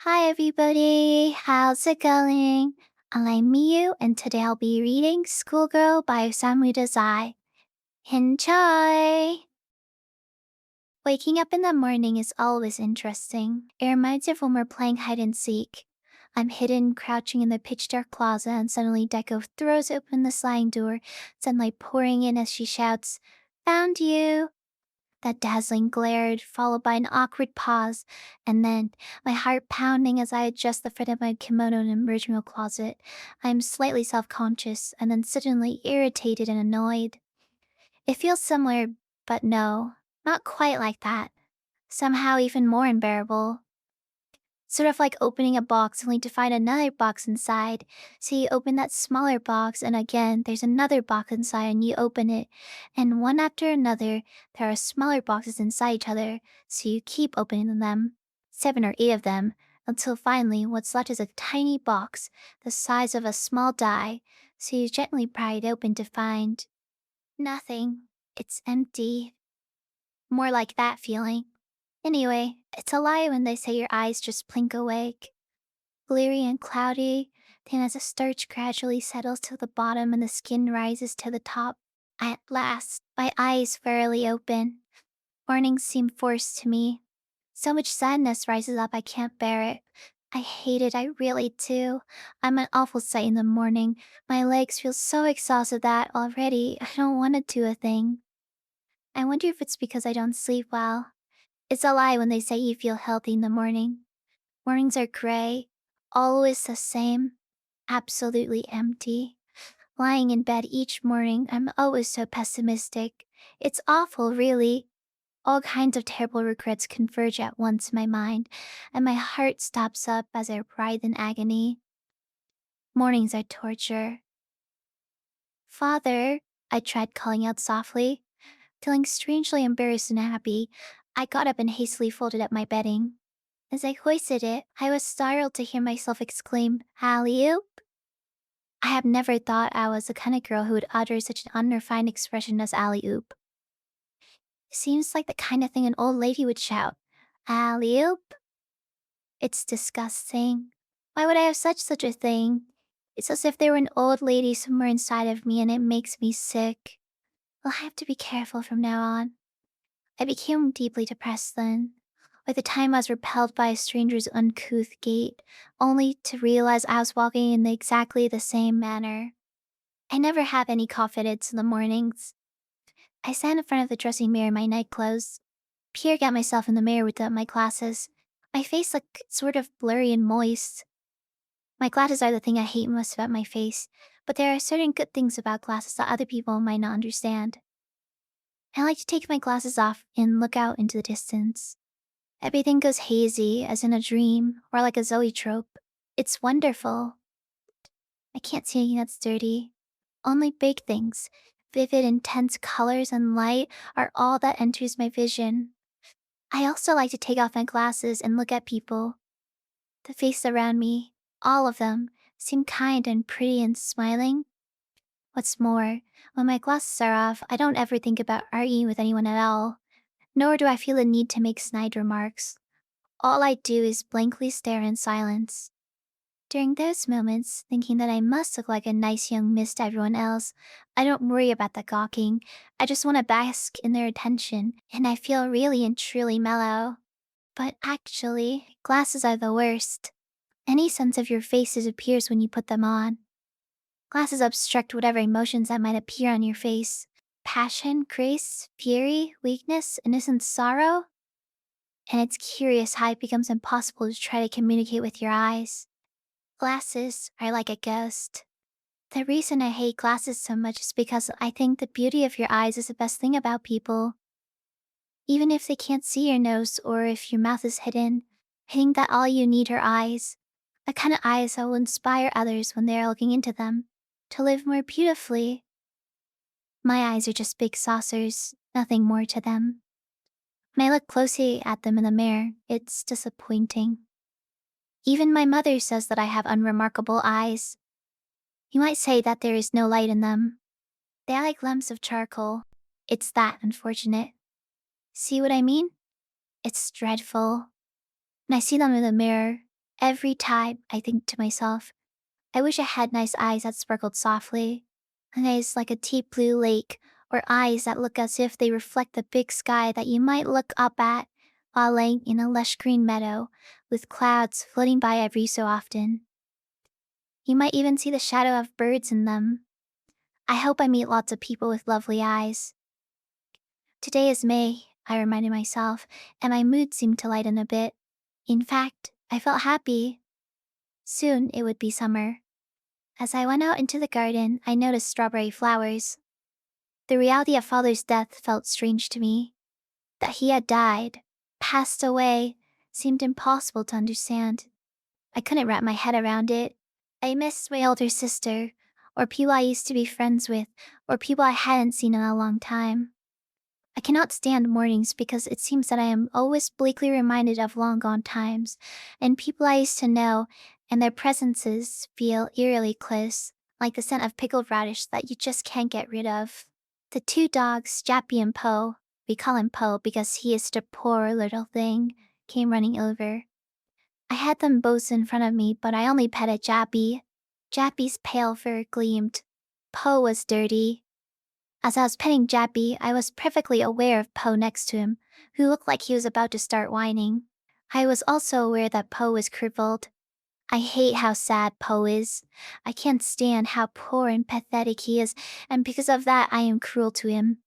Hi everybody, how's it going? I'm Miyu and today I'll be reading Schoolgirl by Osamu Dazai. Enjoy! Waking up in the morning is always interesting. It reminds me of when we're playing hide and seek. I'm hidden, crouching in the pitch dark closet, and suddenly Deco throws open the sliding door, sunlight pouring in as she shouts, "Found you!" That dazzling glare, followed by an awkward pause, and then, my heart pounding as I adjust the fit of my kimono and emerge from the closet. I am slightly self-conscious, and then suddenly irritated and annoyed. It feels similar, but no, not quite like that. Somehow even more unbearable. Sort of like opening a box only to find another box inside. So you open that smaller box and again there's another box inside and you open it. And one after another, there are smaller boxes inside each other. So you keep opening them. 7 or 8 of them. Until finally what's left is a tiny box, the size of a small die. So you gently pry it open to find nothing. It's empty. More like that feeling. Anyway, it's a lie when they say your eyes just blink awake. Bleary and cloudy, then as the starch gradually settles to the bottom and the skin rises to the top, at last, my eyes fairly open. Mornings seem forced to me. So much sadness rises up I can't bear it. I hate it, I really do. I'm an awful sight in the morning. My legs feel so exhausted that already I don't want to do a thing. I wonder if it's because I don't sleep well. It's a lie when they say you feel healthy in the morning. Mornings are gray, always the same, absolutely empty. Lying in bed each morning, I'm always so pessimistic. It's awful, really. All kinds of terrible regrets converge at once in my mind, and my heart stops up as I writhe in agony. Mornings are torture. "Father," I tried calling out softly. Feeling strangely embarrassed and happy, I got up and hastily folded up my bedding. As I hoisted it, I was startled to hear myself exclaim, "Alley-oop?" I have never thought I was the kind of girl who would utter such an unrefined expression as alley-oop. It seems like the kind of thing an old lady would shout. Alley-oop? It's disgusting. Why would I have such a thing? It's as if there were an old lady somewhere inside of me and it makes me sick. I'll have to be careful from now on. I became deeply depressed then. Like the time I was repelled by a stranger's uncouth gait, only to realize I was walking in exactly the same manner. I never have any confidence in the mornings. I stand in front of the dressing mirror in my nightclothes, peer at myself in the mirror without my glasses. My face looked sort of blurry and moist. My glasses are the thing I hate most about my face, but there are certain good things about glasses that other people might not understand. I like to take my glasses off and look out into the distance. Everything goes hazy, as in a dream, or like a zoetrope. It's wonderful. I can't see anything that's dirty. Only big things, vivid, intense colors and light are all that enters my vision. I also like to take off my glasses and look at people. The faces around me, all of them, seem kind and pretty and smiling. What's more, when my glasses are off, I don't ever think about arguing with anyone at all, nor do I feel the need to make snide remarks. All I do is blankly stare in silence. During those moments, thinking that I must look like a nice young miss to everyone else, I don't worry about the gawking. I just want to bask in their attention, and I feel really and truly mellow. But actually, glasses are the worst. Any sense of your face disappears when you put them on. Glasses obstruct whatever emotions that might appear on your face. Passion, grace, fury, weakness, innocent sorrow. And it's curious how it becomes impossible to try to communicate with your eyes. Glasses are like a ghost. The reason I hate glasses so much is because I think the beauty of your eyes is the best thing about people. Even if they can't see your nose or if your mouth is hidden, I think that all you need are eyes. The kind of eyes that will inspire others when they are looking into them, to live more beautifully. My eyes are just big saucers, nothing more to them. When I look closely at them in the mirror, it's disappointing. Even my mother says that I have unremarkable eyes. You might say that there is no light in them. They are like lumps of charcoal. It's that unfortunate. See what I mean? It's dreadful. When I see them in the mirror, Every time I think to myself, I wish I had nice eyes that sparkled softly, eyes like a deep blue lake, or eyes that look as if they reflect the big sky that you might look up at while laying in a lush green meadow with clouds floating by every so often. You might even see the shadow of birds in them. I hope I meet lots of people with lovely eyes. Today is May, I reminded myself, and my mood seemed to lighten a bit. In fact, I felt happy. Soon it would be summer. As I went out into the garden, I noticed strawberry flowers. The reality of father's death felt strange to me. That he had died, passed away, seemed impossible to understand. I couldn't wrap my head around it. I missed my older sister, or people I used to be friends with, or people I hadn't seen in a long time. I cannot stand mornings because it seems that I am always bleakly reminded of long gone times, and people I used to know, and their presences feel eerily close, like the scent of pickled radish that you just can't get rid of. The two dogs, Jappy and Poe, we call him Poe because he is the poor little thing, came running over. I had them both in front of me, but I only petted Jappy. Jappy's pale fur gleamed. Poe was dirty. As I was petting Jappy, I was perfectly aware of Poe next to him, who looked like he was about to start whining. I was also aware that Poe was crippled. I hate how sad Poe is. I can't stand how poor and pathetic he is, and because of that I am cruel to him.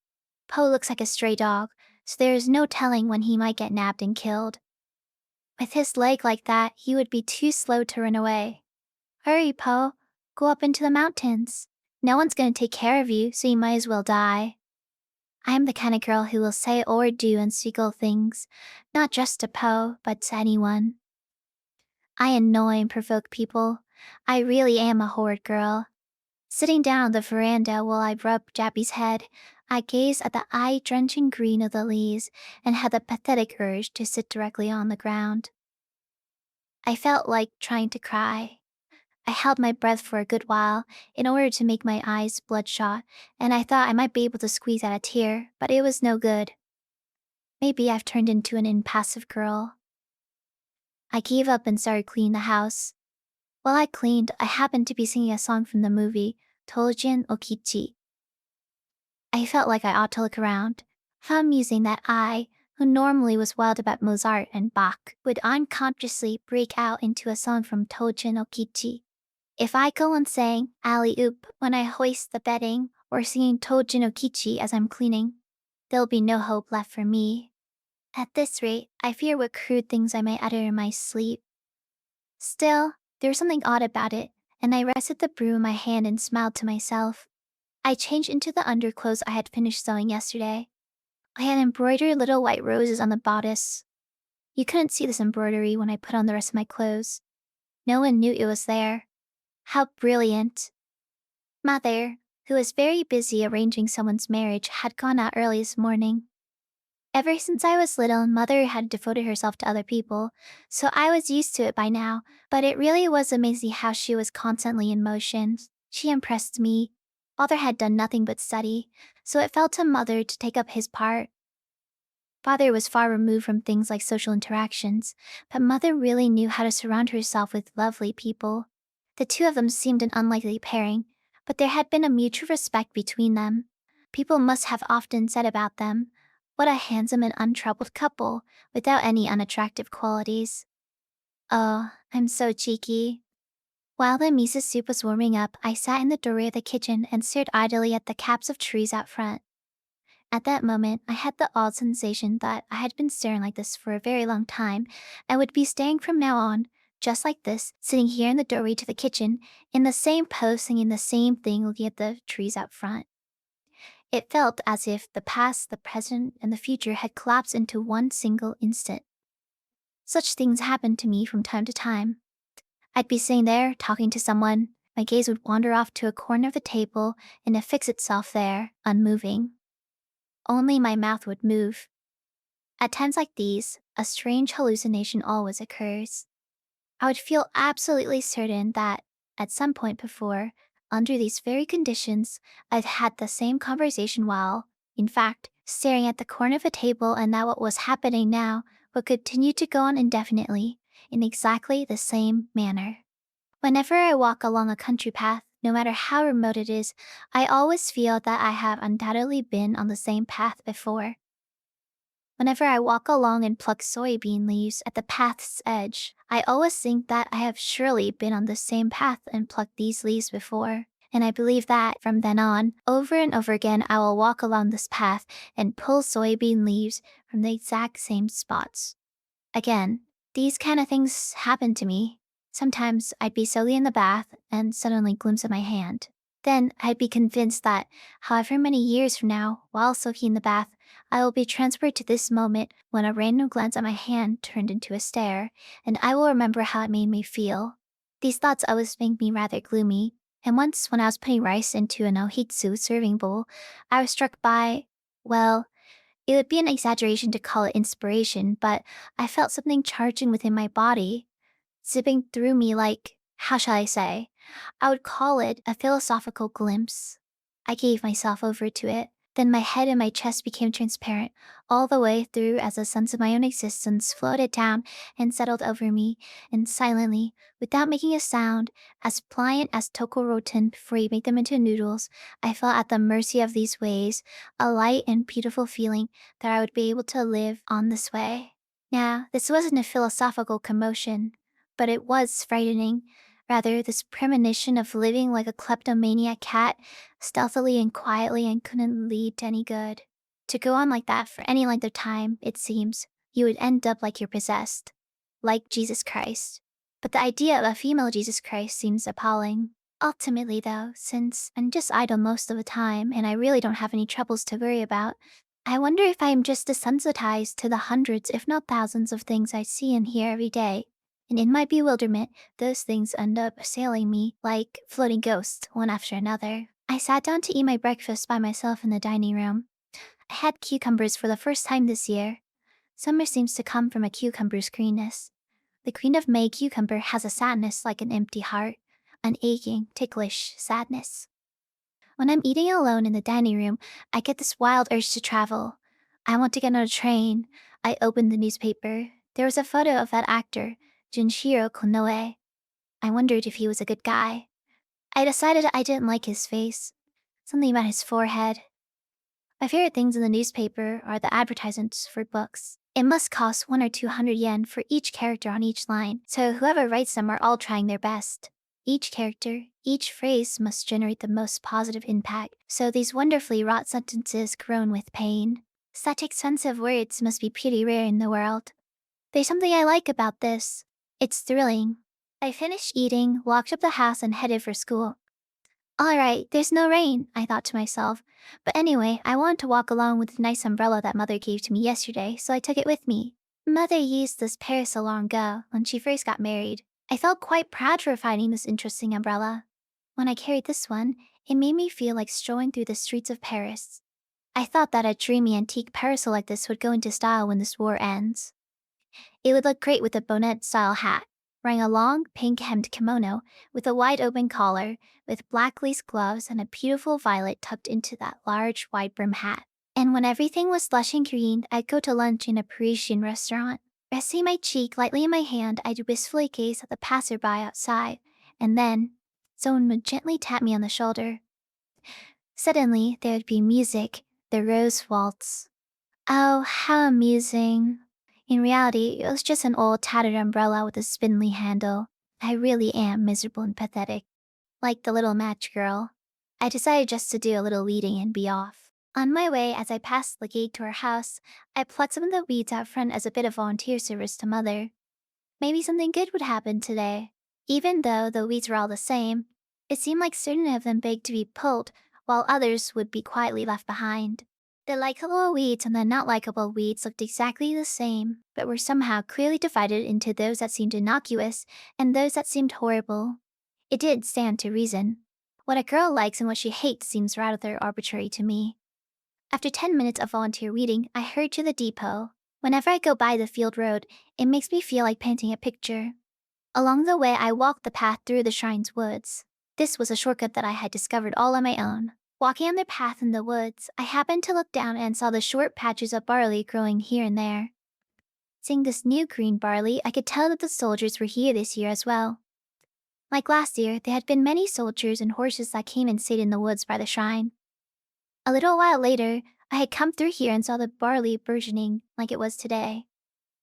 Poe looks like a stray dog, so there is no telling when he might get nabbed and killed. With his leg like that, he would be too slow to run away. Hurry, Poe. Go up into the mountains. No one's going to take care of you, so you might as well die. I am the kind of girl who will say or do unspeakable things, not just to Poe, but to anyone. I annoy and provoke people. I really am a horrid girl. Sitting down on the veranda while I rubbed Jappy's head, I gazed at the eye-drenching green of the leaves and had the pathetic urge to sit directly on the ground. I felt like trying to cry. I held my breath for a good while in order to make my eyes bloodshot, and I thought I might be able to squeeze out a tear, but it was no good. Maybe I've turned into an impassive girl. I gave up and started cleaning the house. While I cleaned, I happened to be singing a song from the movie, Tojin Okichi. I felt like I ought to look around, how amusing that I, who normally was wild about Mozart and Bach, would unconsciously break out into a song from Tojin Okichi. If I go on saying alley-oop when I hoist the bedding, or singing Tojin Okichi as I'm cleaning, there'll be no hope left for me. At this rate, I fear what crude things I might utter in my sleep. Still, there was something odd about it, and I rested the broom in my hand and smiled to myself. I changed into the underclothes I had finished sewing yesterday. I had embroidered little white roses on the bodice. You couldn't see this embroidery when I put on the rest of my clothes. No one knew it was there. How brilliant. Mother, who was very busy arranging someone's marriage, had gone out early this morning. Ever since I was little, Mother had devoted herself to other people, so I was used to it by now, but it really was amazing how she was constantly in motion. She impressed me. Father had done nothing but study, so it fell to Mother to take up his part. Father was far removed from things like social interactions, but Mother really knew how to surround herself with lovely people. The two of them seemed an unlikely pairing, but there had been a mutual respect between them. People must have often said about them, "What a handsome and untroubled couple, without any unattractive qualities." Oh, I'm so cheeky. While the miso soup was warming up, I sat in the doorway of the kitchen and stared idly at the caps of trees out front. At that moment, I had the odd sensation that I had been staring like this for a very long time, and would be staring from now on, just like this, sitting here in the doorway to the kitchen, in the same pose singing the same thing looking at the trees out front. It felt as if the past, the present, and the future had collapsed into one single instant. Such things happened to me from time to time. I'd be sitting there, talking to someone, my gaze would wander off to a corner of the table and affix itself there, unmoving. Only my mouth would move. At times like these, a strange hallucination always occurs. I would feel absolutely certain that, at some point before, under these very conditions, I'd had the same conversation while, in fact, staring at the corner of a table, and that what was happening now would continue to go on indefinitely, in exactly the same manner. Whenever I walk along a country path, no matter how remote it is, I always feel that I have undoubtedly been on the same path before. Whenever I walk along and pluck soybean leaves at the path's edge, I always think that I have surely been on the same path and plucked these leaves before. And I believe that, from then on, over and over again, I will walk along this path and pull soybean leaves from the exact same spots. Again, these kind of things happen to me. Sometimes I'd be solely in the bath and suddenly glimpse at my hand. Then I'd be convinced that, however many years from now, while soaking in the bath, I will be transferred to this moment when a random glance at my hand turned into a stare, and I will remember how it made me feel. These thoughts always make me rather gloomy, and once when I was putting rice into an ohitsu serving bowl, I was struck by, well, it would be an exaggeration to call it inspiration, but I felt something charging within my body, zipping through me like, how shall I say? I would call it a philosophical glimpse. I gave myself over to it. Then my head and my chest became transparent, all the way through as a sense of my own existence floated down and settled over me, and silently, without making a sound, as pliant as tokoroten before you make them into noodles, I felt at the mercy of these waves, a light and beautiful feeling that I would be able to live on this way. Now, this wasn't a philosophical commotion, but it was frightening. Rather, this premonition of living like a kleptomaniac cat, stealthily and quietly, and couldn't lead to any good. To go on like that for any length of time, it seems, you would end up like you're possessed. Like Jesus Christ. But the idea of a female Jesus Christ seems appalling. Ultimately, though, since I'm just idle most of the time and I really don't have any troubles to worry about, I wonder if I am just desensitized to the hundreds, if not thousands, of things I see and hear every day. And in my bewilderment, those things end up assailing me like floating ghosts, one after another. I sat down to eat my breakfast by myself in the dining room. I had cucumbers for the first time this year. Summer seems to come from a cucumber's greenness. The Queen of May cucumber has a sadness like an empty heart, an aching, ticklish sadness. When I'm eating alone in the dining room, I get this wild urge to travel. I want to get on a train. I open the newspaper. There was a photo of that actor, Junshiro Konoe. I wondered if he was a good guy. I decided I didn't like his face. Something about his forehead. My favorite things in the newspaper are the advertisements for books. It must cost 1 or 200 yen for each character on each line, so whoever writes them are all trying their best. Each character, each phrase must generate the most positive impact, so these wonderfully wrought sentences groan with pain. Such expensive words must be pretty rare in the world. There's something I like about this. It's thrilling. I finished eating, walked up the house, and headed for school. Alright, there's no rain, I thought to myself. But anyway, I wanted to walk along with the nice umbrella that Mother gave to me yesterday, so I took it with me. Mother used this parasol long ago, when she first got married. I felt quite proud for finding this interesting umbrella. When I carried this one, it made me feel like strolling through the streets of Paris. I thought that a dreamy antique parasol like this would go into style when this war ends. It would look great with a bonnet-style hat, wearing a long, pink-hemmed kimono with a wide-open collar, with black lace gloves and a beautiful violet tucked into that large, wide-brim hat. And when everything was lush and green, I'd go to lunch in a Parisian restaurant. Resting my cheek lightly in my hand, I'd wistfully gaze at the passerby outside, and then someone would gently tap me on the shoulder. Suddenly, there would be music, the Rose Waltz. Oh, how amusing. In reality, it was just an old tattered umbrella with a spindly handle. I really am miserable and pathetic. Like the little match girl. I decided just to do a little weeding and be off. On my way, as I passed the gate to our house, I plucked some of the weeds out front as a bit of volunteer service to Mother. Maybe something good would happen today. Even though the weeds were all the same, it seemed like certain of them begged to be pulled, while others would be quietly left behind. The likable weeds and the not likable weeds looked exactly the same, but were somehow clearly divided into those that seemed innocuous and those that seemed horrible. It did stand to reason. What a girl likes and what she hates seems rather arbitrary to me. After 10 minutes of volunteer weeding, I hurried to the depot. Whenever I go by the field road, it makes me feel like painting a picture. Along the way, I walked the path through the shrine's woods. This was a shortcut that I had discovered all on my own. Walking on the path in the woods, I happened to look down and saw the short patches of barley growing here and there. Seeing this new green barley, I could tell that the soldiers were here this year as well. Like last year, there had been many soldiers and horses that came and stayed in the woods by the shrine. A little while later, I had come through here and saw the barley burgeoning like it was today.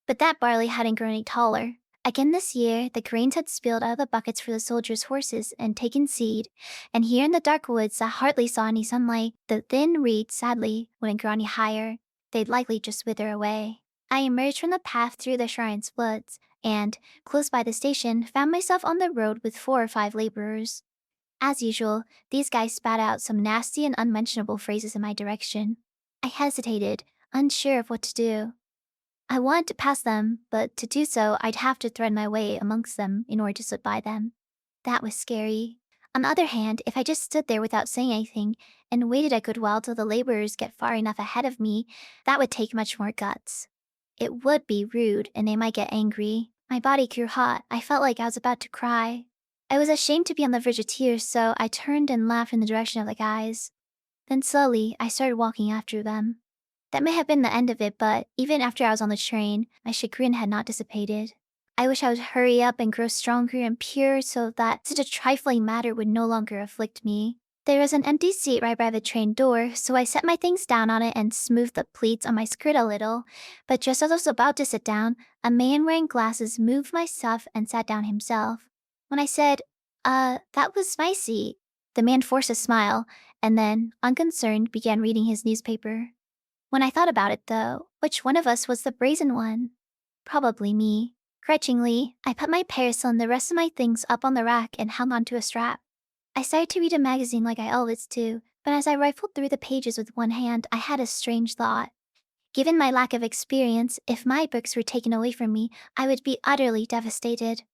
But that barley hadn't grown any taller. Again this year, the grains had spilled out of the buckets for the soldiers' horses and taken seed, and here in the dark woods that hardly saw any sunlight, the thin reeds sadly wouldn't grow any higher. They'd likely just wither away. I emerged from the path through the shrine's woods, and, close by the station, found myself on the road with 4 or 5 laborers. As usual, these guys spat out some nasty and unmentionable phrases in my direction. I hesitated, unsure of what to do. I wanted to pass them, but to do so, I'd have to thread my way amongst them in order to slip by them. That was scary. On the other hand, if I just stood there without saying anything and waited a good while till the laborers get far enough ahead of me, that would take much more guts. It would be rude, and they might get angry. My body grew hot. I felt like I was about to cry. I was ashamed to be on the verge of tears, so I turned and laughed in the direction of the guys. Then slowly, I started walking after them. That may have been the end of it, but even after I was on the train, my chagrin had not dissipated. I wish I would hurry up and grow stronger and pure so that such a trifling matter would no longer afflict me. There was an empty seat right by the train door, so I set my things down on it and smoothed the pleats on my skirt a little. But just as I was about to sit down, a man wearing glasses moved my stuff and sat down himself. When I said, that was my seat, the man forced a smile, and then, unconcerned, began reading his newspaper. When I thought about it, though, which one of us was the brazen one? Probably me. Grudgingly, I put my parasol and the rest of my things up on the rack and hung onto a strap. I started to read a magazine like I always do, but as I rifled through the pages with one hand, I had a strange thought. Given my lack of experience, if my books were taken away from me, I would be utterly devastated.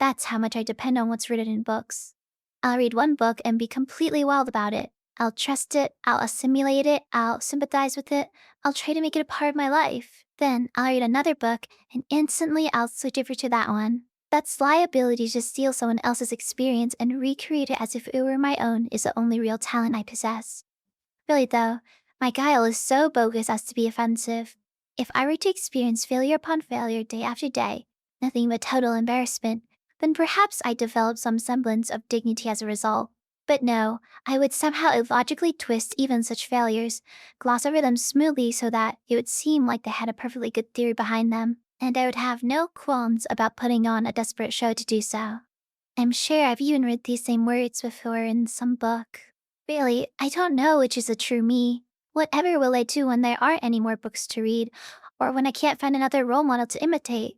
That's how much I depend on what's written in books. I'll read one book and be completely wild about it. I'll trust it, I'll assimilate it, I'll sympathize with it, I'll try to make it a part of my life. Then I'll read another book, and instantly I'll switch over to that one. That sly ability to steal someone else's experience and recreate it as if it were my own is the only real talent I possess. Really though, my guile is so bogus as to be offensive. If I were to experience failure upon failure day after day, nothing but total embarrassment, then perhaps I'd develop some semblance of dignity as a result. But no, I would somehow illogically twist even such failures, gloss over them smoothly so that it would seem like they had a perfectly good theory behind them, and I would have no qualms about putting on a desperate show to do so. I'm sure I've even read these same words before in some book. Really, I don't know which is the true me. Whatever will I do when there aren't any more books to read, or when I can't find another role model to imitate?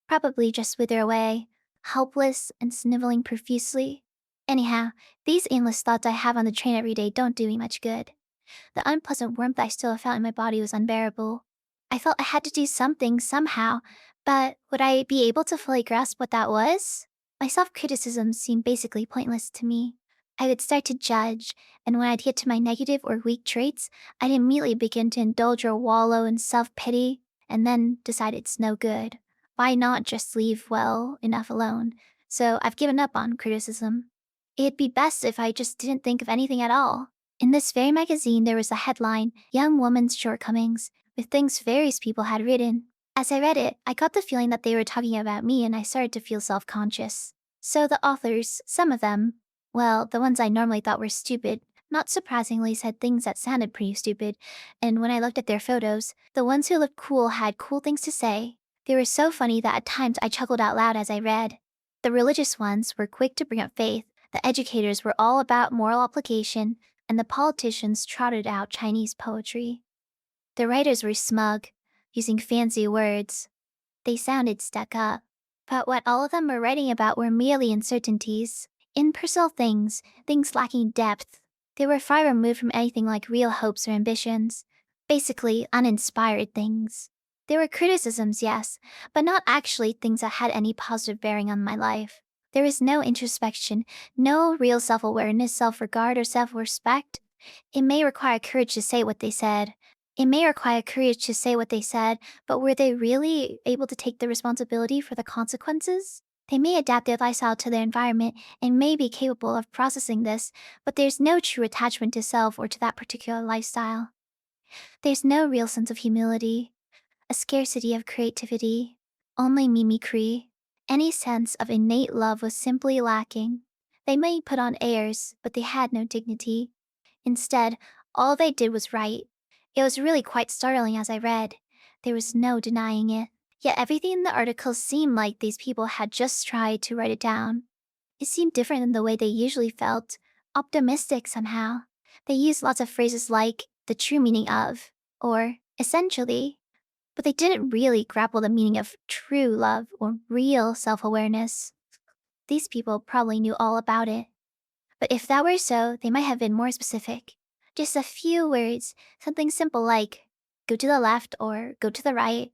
Probably just wither away, helpless and sniveling profusely. Anyhow, these aimless thoughts I have on the train every day don't do me much good. The unpleasant warmth I still felt in my body was unbearable. I felt I had to do something somehow, but would I be able to fully grasp what that was? My self-criticism seemed basically pointless to me. I would start to judge, and when I'd get to my negative or weak traits, I'd immediately begin to indulge or wallow in self-pity, and then decide it's no good. Why not just leave well enough alone? So I've given up on criticism. It'd be best if I just didn't think of anything at all. In this very magazine, there was a headline, Young Woman's Shortcomings, with things various people had written. As I read it, I got the feeling that they were talking about me and I started to feel self-conscious. So the authors, some of them, well, the ones I normally thought were stupid, not surprisingly said things that sounded pretty stupid, and when I looked at their photos, the ones who looked cool had cool things to say. They were so funny that at times I chuckled out loud as I read. The religious ones were quick to bring up faith, the educators were all about moral application, and the politicians trotted out Chinese poetry. The writers were smug, using fancy words. They sounded stuck up. But what all of them were writing about were merely uncertainties, impersonal things, things lacking depth. They were far removed from anything like real hopes or ambitions. Basically, uninspired things. There were criticisms, yes, but not actually things that had any positive bearing on my life. There was no introspection, no real self-awareness, self-regard, or self-respect. It may require courage to say what they said. But were they really able to take the responsibility for the consequences? They may adapt their lifestyle to their environment and may be capable of processing this, but there's no true attachment to self or to that particular lifestyle. There's no real sense of humility. a scarcity of creativity, only mimicry. Any sense of innate love was simply lacking. They might put on airs, but they had no dignity. Instead, all they did was write. It was really quite startling as I read. There was no denying it. Yet everything in the article seemed like these people had just tried to write it down. It seemed different than the way they usually felt, optimistic somehow. They used lots of phrases like the true meaning of, or essentially, but they didn't really grapple the meaning of true love or real self awareness. These people probably knew all about it. But if that were so, they might have been more specific. Just a few words, something simple like go to the left or go to the right.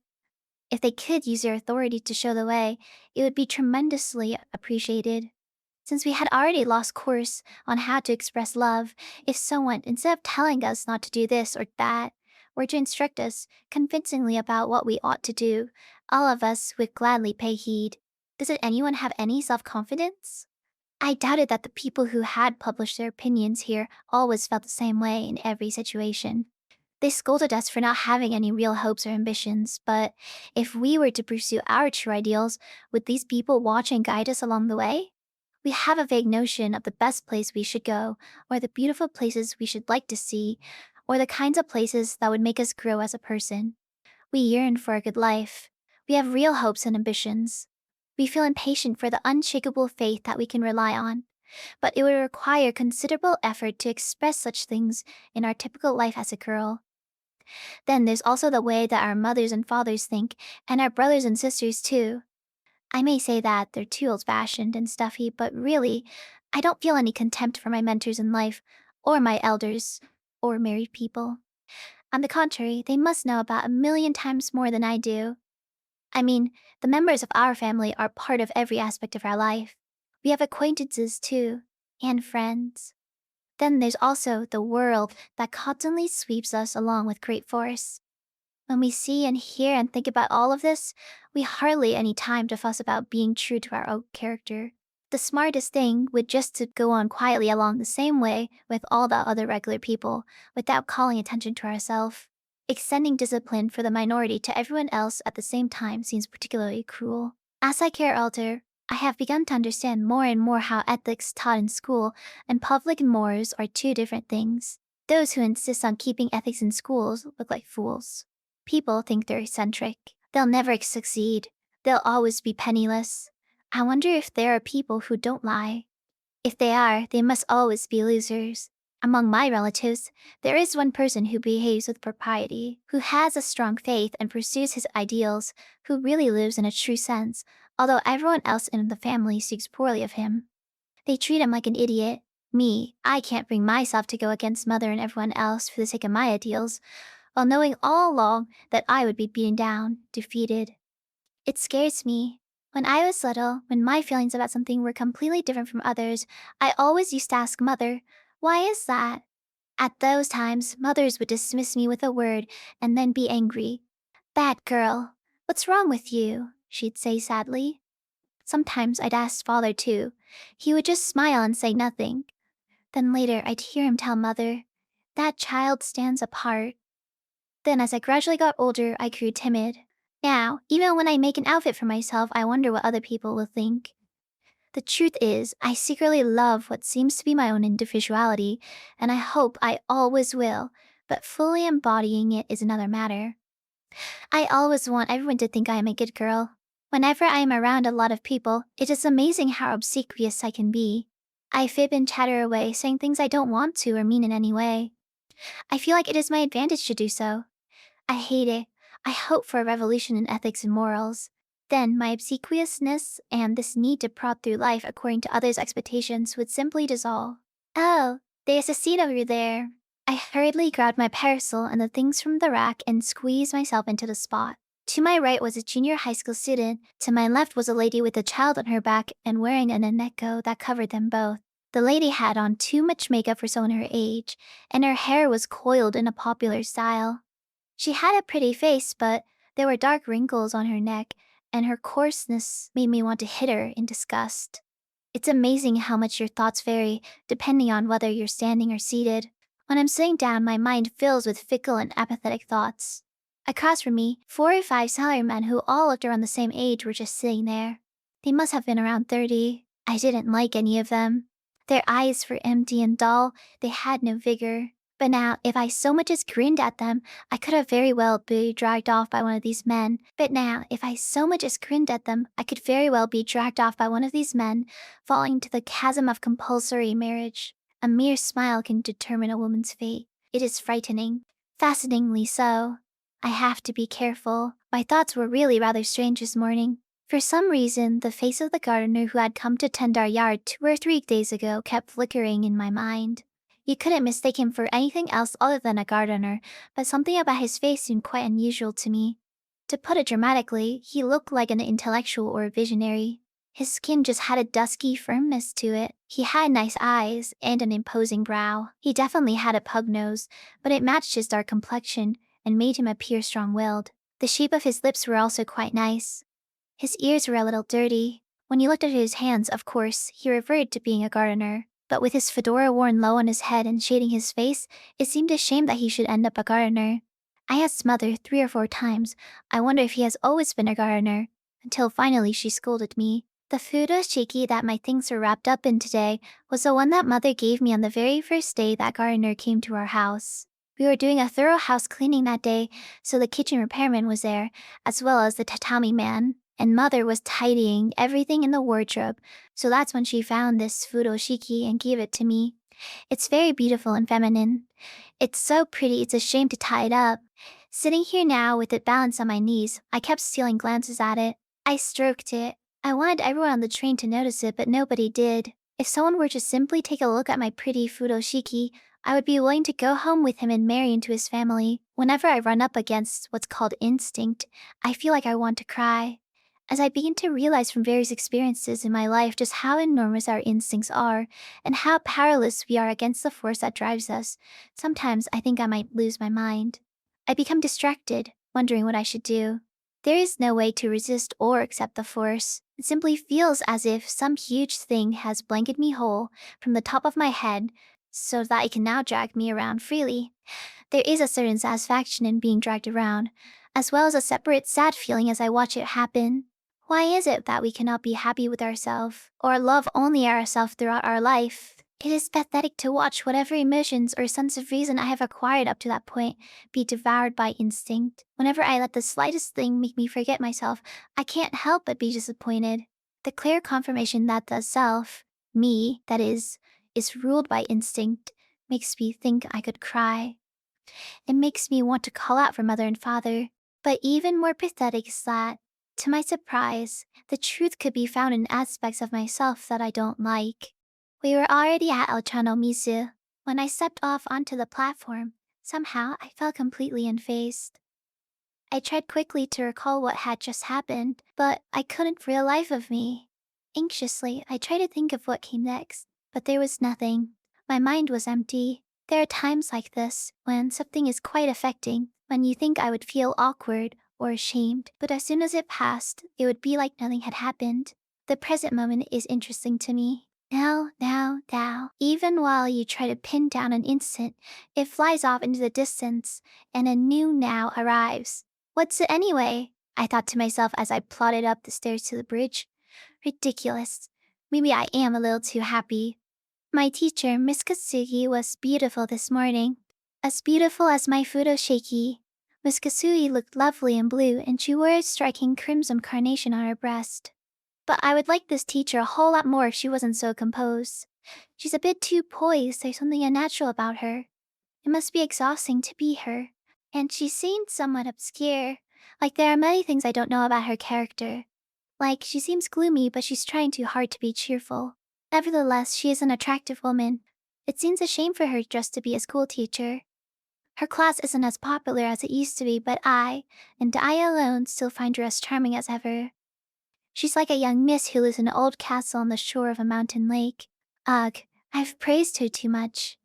If they could use their authority to show the way, it would be tremendously appreciated. Since we had already lost course on how to express love, if someone, instead of telling us not to do this or that, were to instruct us convincingly about what we ought to do, all of us would gladly pay heed. Doesn't anyone have any self confidence? I doubted that the people who had published their opinions here always felt the same way in every situation. They scolded us for not having any real hopes or ambitions, but if we were to pursue our true ideals, would these people watch and guide us along the way? We have a vague notion of the best place we should go, or the beautiful places we should like to see, or the kinds of places that would make us grow as a person. We yearn for a good life. We have real hopes and ambitions. We feel impatient for the unshakable faith that we can rely on, but it would require considerable effort to express such things in our typical life as a girl. Then there's also the way that our mothers and fathers think, and our brothers and sisters too. I may say that they're too old-fashioned and stuffy, but really, I don't feel any contempt for my mentors in life, or my elders, or married people. On the contrary, they must know about a million times more than I do. I mean, the members of our family are part of every aspect of our life. We have acquaintances too, and friends. Then there's also the world that constantly sweeps us along with great force. When we see and hear and think about all of this, we hardly any time to fuss about being true to our own character. The smartest thing would just to go on quietly along the same way with all the other regular people, without calling attention to ourselves. Extending discipline for the minority to everyone else at the same time seems particularly cruel. As I get older, I have begun to understand more and more how ethics taught in school and public morals are two different things. Those who insist on keeping ethics in schools look like fools. People think they're eccentric. They'll never succeed. They'll always be penniless. I wonder if there are people who don't lie. If they are, they must always be losers. Among my relatives, there is one person who behaves with propriety, who has a strong faith and pursues his ideals, who really lives in a true sense, although everyone else in the family speaks poorly of him. They treat him like an idiot. Me, I can't bring myself to go against mother and everyone else for the sake of my ideals, while knowing all along that I would be beaten down, defeated. It scares me. When I was little, when my feelings about something were completely different from others, I always used to ask Mother, why is that? At those times, mothers would dismiss me with a word and then be angry. Bad girl, what's wrong with you? She'd say sadly. Sometimes I'd ask Father too. He would just smile and say nothing. Then later I'd hear him tell Mother, that child stands apart. Then as I gradually got older, I grew timid. Now, even when I make an outfit for myself, I wonder what other people will think. The truth is, I secretly love what seems to be my own individuality, and I hope I always will, but fully embodying it is another matter. I always want everyone to think I am a good girl. Whenever I am around a lot of people, it is amazing how obsequious I can be. I fib and chatter away, saying things I don't want to or mean in any way. I feel like it is my advantage to do so. I hate it. I hope for a revolution in ethics and morals. Then my obsequiousness and this need to prod through life according to others' expectations would simply dissolve. Oh, there's a seat over there. I hurriedly grabbed my parasol and the things from the rack and squeezed myself into the spot. To my right was a junior high school student. To my left was a lady with a child on her back and wearing an aneko that covered them both. The lady had on too much makeup for someone her age, and her hair was coiled in a popular style. She had a pretty face, but there were dark wrinkles on her neck, and her coarseness made me want to hit her in disgust. It's amazing how much your thoughts vary, depending on whether you're standing or seated. When I'm sitting down, my mind fills with fickle and apathetic thoughts. Across from me, 4 or 5 salarymen who all looked around the same age were just sitting there. They must have been around 30. I didn't like any of them. Their eyes were empty and dull, they had no vigor. But now, if I so much as grinned at them, I could have very well be dragged off by one of these men. But now, if I so much as grinned at them, I could very well be dragged off by one of these men, falling into the chasm of compulsory marriage. A mere smile can determine a woman's fate. It is frightening. Fascinatingly so. I have to be careful. My thoughts were really rather strange this morning. For some reason, the face of the gardener who had come to tend our yard 2 or 3 days ago kept flickering in my mind. You couldn't mistake him for anything else other than a gardener, but something about his face seemed quite unusual to me. To put it dramatically, he looked like an intellectual or a visionary. His skin just had a dusky firmness to it. He had nice eyes and an imposing brow. He definitely had a pug nose, but it matched his dark complexion and made him appear strong-willed. The shape of his lips were also quite nice. His ears were a little dirty. When you looked at his hands, of course, he reverted to being a gardener. But with his fedora worn low on his head and shading his face, it seemed a shame that he should end up a gardener. I asked Mother 3 or 4 times, I wonder if he has always been a gardener, until finally she scolded me. The furoshiki that my things were wrapped up in today was the one that Mother gave me on the very first day that gardener came to our house. We were doing a thorough house cleaning that day, so the kitchen repairman was there, as well as the tatami man, and Mother was tidying everything in the wardrobe, so that's when she found this furoshiki and gave it to me. It's very beautiful and feminine. It's so pretty it's a shame to tie it up. Sitting here now with it balanced on my knees, I kept stealing glances at it. I stroked it. I wanted everyone on the train to notice it, but nobody did. If someone were to simply take a look at my pretty furoshiki, I would be willing to go home with him and marry into his family. Whenever I run up against what's called instinct, I feel like I want to cry. As I begin to realize from various experiences in my life just how enormous our instincts are, and how powerless we are against the force that drives us, sometimes I think I might lose my mind. I become distracted, wondering what I should do. There is no way to resist or accept the force. It simply feels as if some huge thing has blanketed me whole from the top of my head, so that it can now drag me around freely. There is a certain satisfaction in being dragged around, as well as a separate sad feeling as I watch it happen. Why is it that we cannot be happy with ourselves, or love only ourselves throughout our life? It is pathetic to watch whatever emotions or sense of reason I have acquired up to that point be devoured by instinct. Whenever I let the slightest thing make me forget myself, I can't help but be disappointed. The clear confirmation that the self, me, that is ruled by instinct, makes me think I could cry. It makes me want to call out for Mother and Father. But even more pathetic is that, to my surprise, the truth could be found in aspects of myself that I don't like. We were already at El Chanomizu. When I stepped off onto the platform, somehow I felt completely unfazed. I tried quickly to recall what had just happened, but I couldn't for the life of me. Anxiously, I tried to think of what came next, but there was nothing. My mind was empty. There are times like this, when something is quite affecting, when you think I would feel awkward or ashamed, but as soon as it passed, it would be like nothing had happened. The present moment is interesting to me. Now. Even while you try to pin down an instant, it flies off into the distance, and a new now arrives. What's it anyway? I thought to myself as I plodded up the stairs to the bridge. Ridiculous. Maybe I am a little too happy. My teacher, Miss Kasugi, was beautiful this morning. As beautiful as my furoshiki. Miss Kasugi looked lovely in blue, and she wore a striking crimson carnation on her breast. But I would like this teacher a whole lot more if she wasn't so composed. She's a bit too poised, there's something unnatural about her. It must be exhausting to be her. And she seemed somewhat obscure. Like there are many things I don't know about her character. Like she seems gloomy, but she's trying too hard to be cheerful. Nevertheless, she is an attractive woman. It seems a shame for her just to be a school teacher. Her class isn't as popular as it used to be, but I, and I alone, still find her as charming as ever. She's like a young miss who lives in an old castle on the shore of a mountain lake. Ugh, I've praised her too much.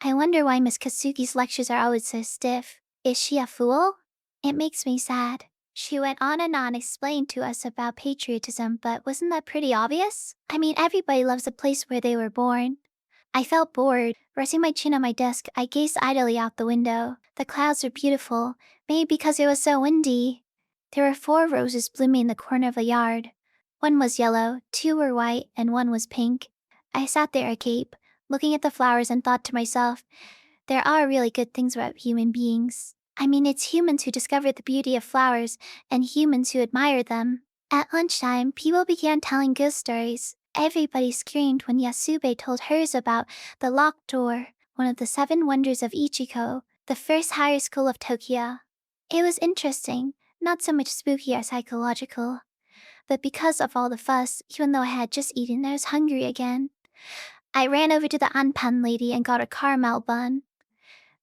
I wonder why Miss Kasugi's lectures are always so stiff. Is she a fool? It makes me sad. She went on and on explaining to us about patriotism, but wasn't that pretty obvious? I mean, everybody loves the place where they were born. I felt bored. Resting my chin on my desk, I gazed idly out the window. The clouds were beautiful, maybe because it was so windy. There were 4 roses blooming in the corner of the yard. One was yellow, 2 were white, and 1 was pink. I sat there agape, looking at the flowers and thought to myself, there are really good things about human beings. I mean, it's humans who discover the beauty of flowers and humans who admire them. At lunchtime, people began telling ghost stories. Everybody screamed when Yasube told hers about the locked door, one of the 7 wonders of Ichiko, the first higher school of Tokyo. It was interesting, not so much spooky or psychological. But because of all the fuss, even though I had just eaten, I was hungry again. I ran over to the anpan lady and got a caramel bun.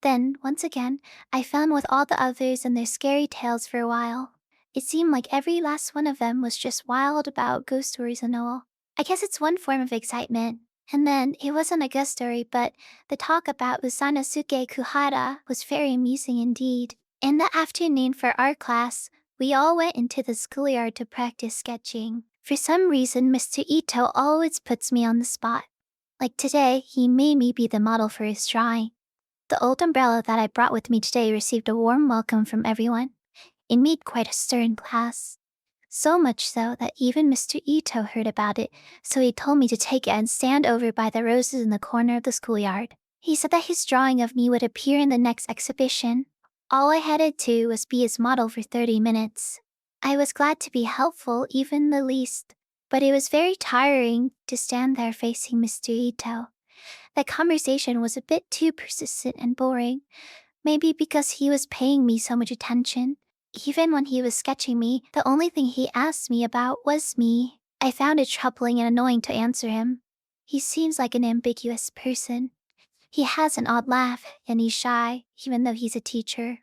Then, once again, I fell in with all the others and their scary tales for a while. It seemed like every last one of them was just wild about ghost stories and all. I guess it's one form of excitement. And then, it wasn't a ghost story, but the talk about Usanosuke Kuhara was very amusing indeed. In the afternoon for art class, we all went into the schoolyard to practice sketching. For some reason, Mr. Ito always puts me on the spot. Like today, he made me be the model for his drawing. The old umbrella that I brought with me today received a warm welcome from everyone. It made quite a stir in class. So much so that even Mr. Ito heard about it, so he told me to take it and stand over by the roses in the corner of the schoolyard. He said that his drawing of me would appear in the next exhibition. All I had to do was be his model for 30 minutes. I was glad to be helpful, even the least, but it was very tiring to stand there facing Mr. Ito. That conversation was a bit too persistent and boring, maybe because he was paying me so much attention. Even when he was sketching me, the only thing he asked me about was me. I found it troubling and annoying to answer him. He seems like an ambiguous person. He has an odd laugh, and he's shy, even though he's a teacher.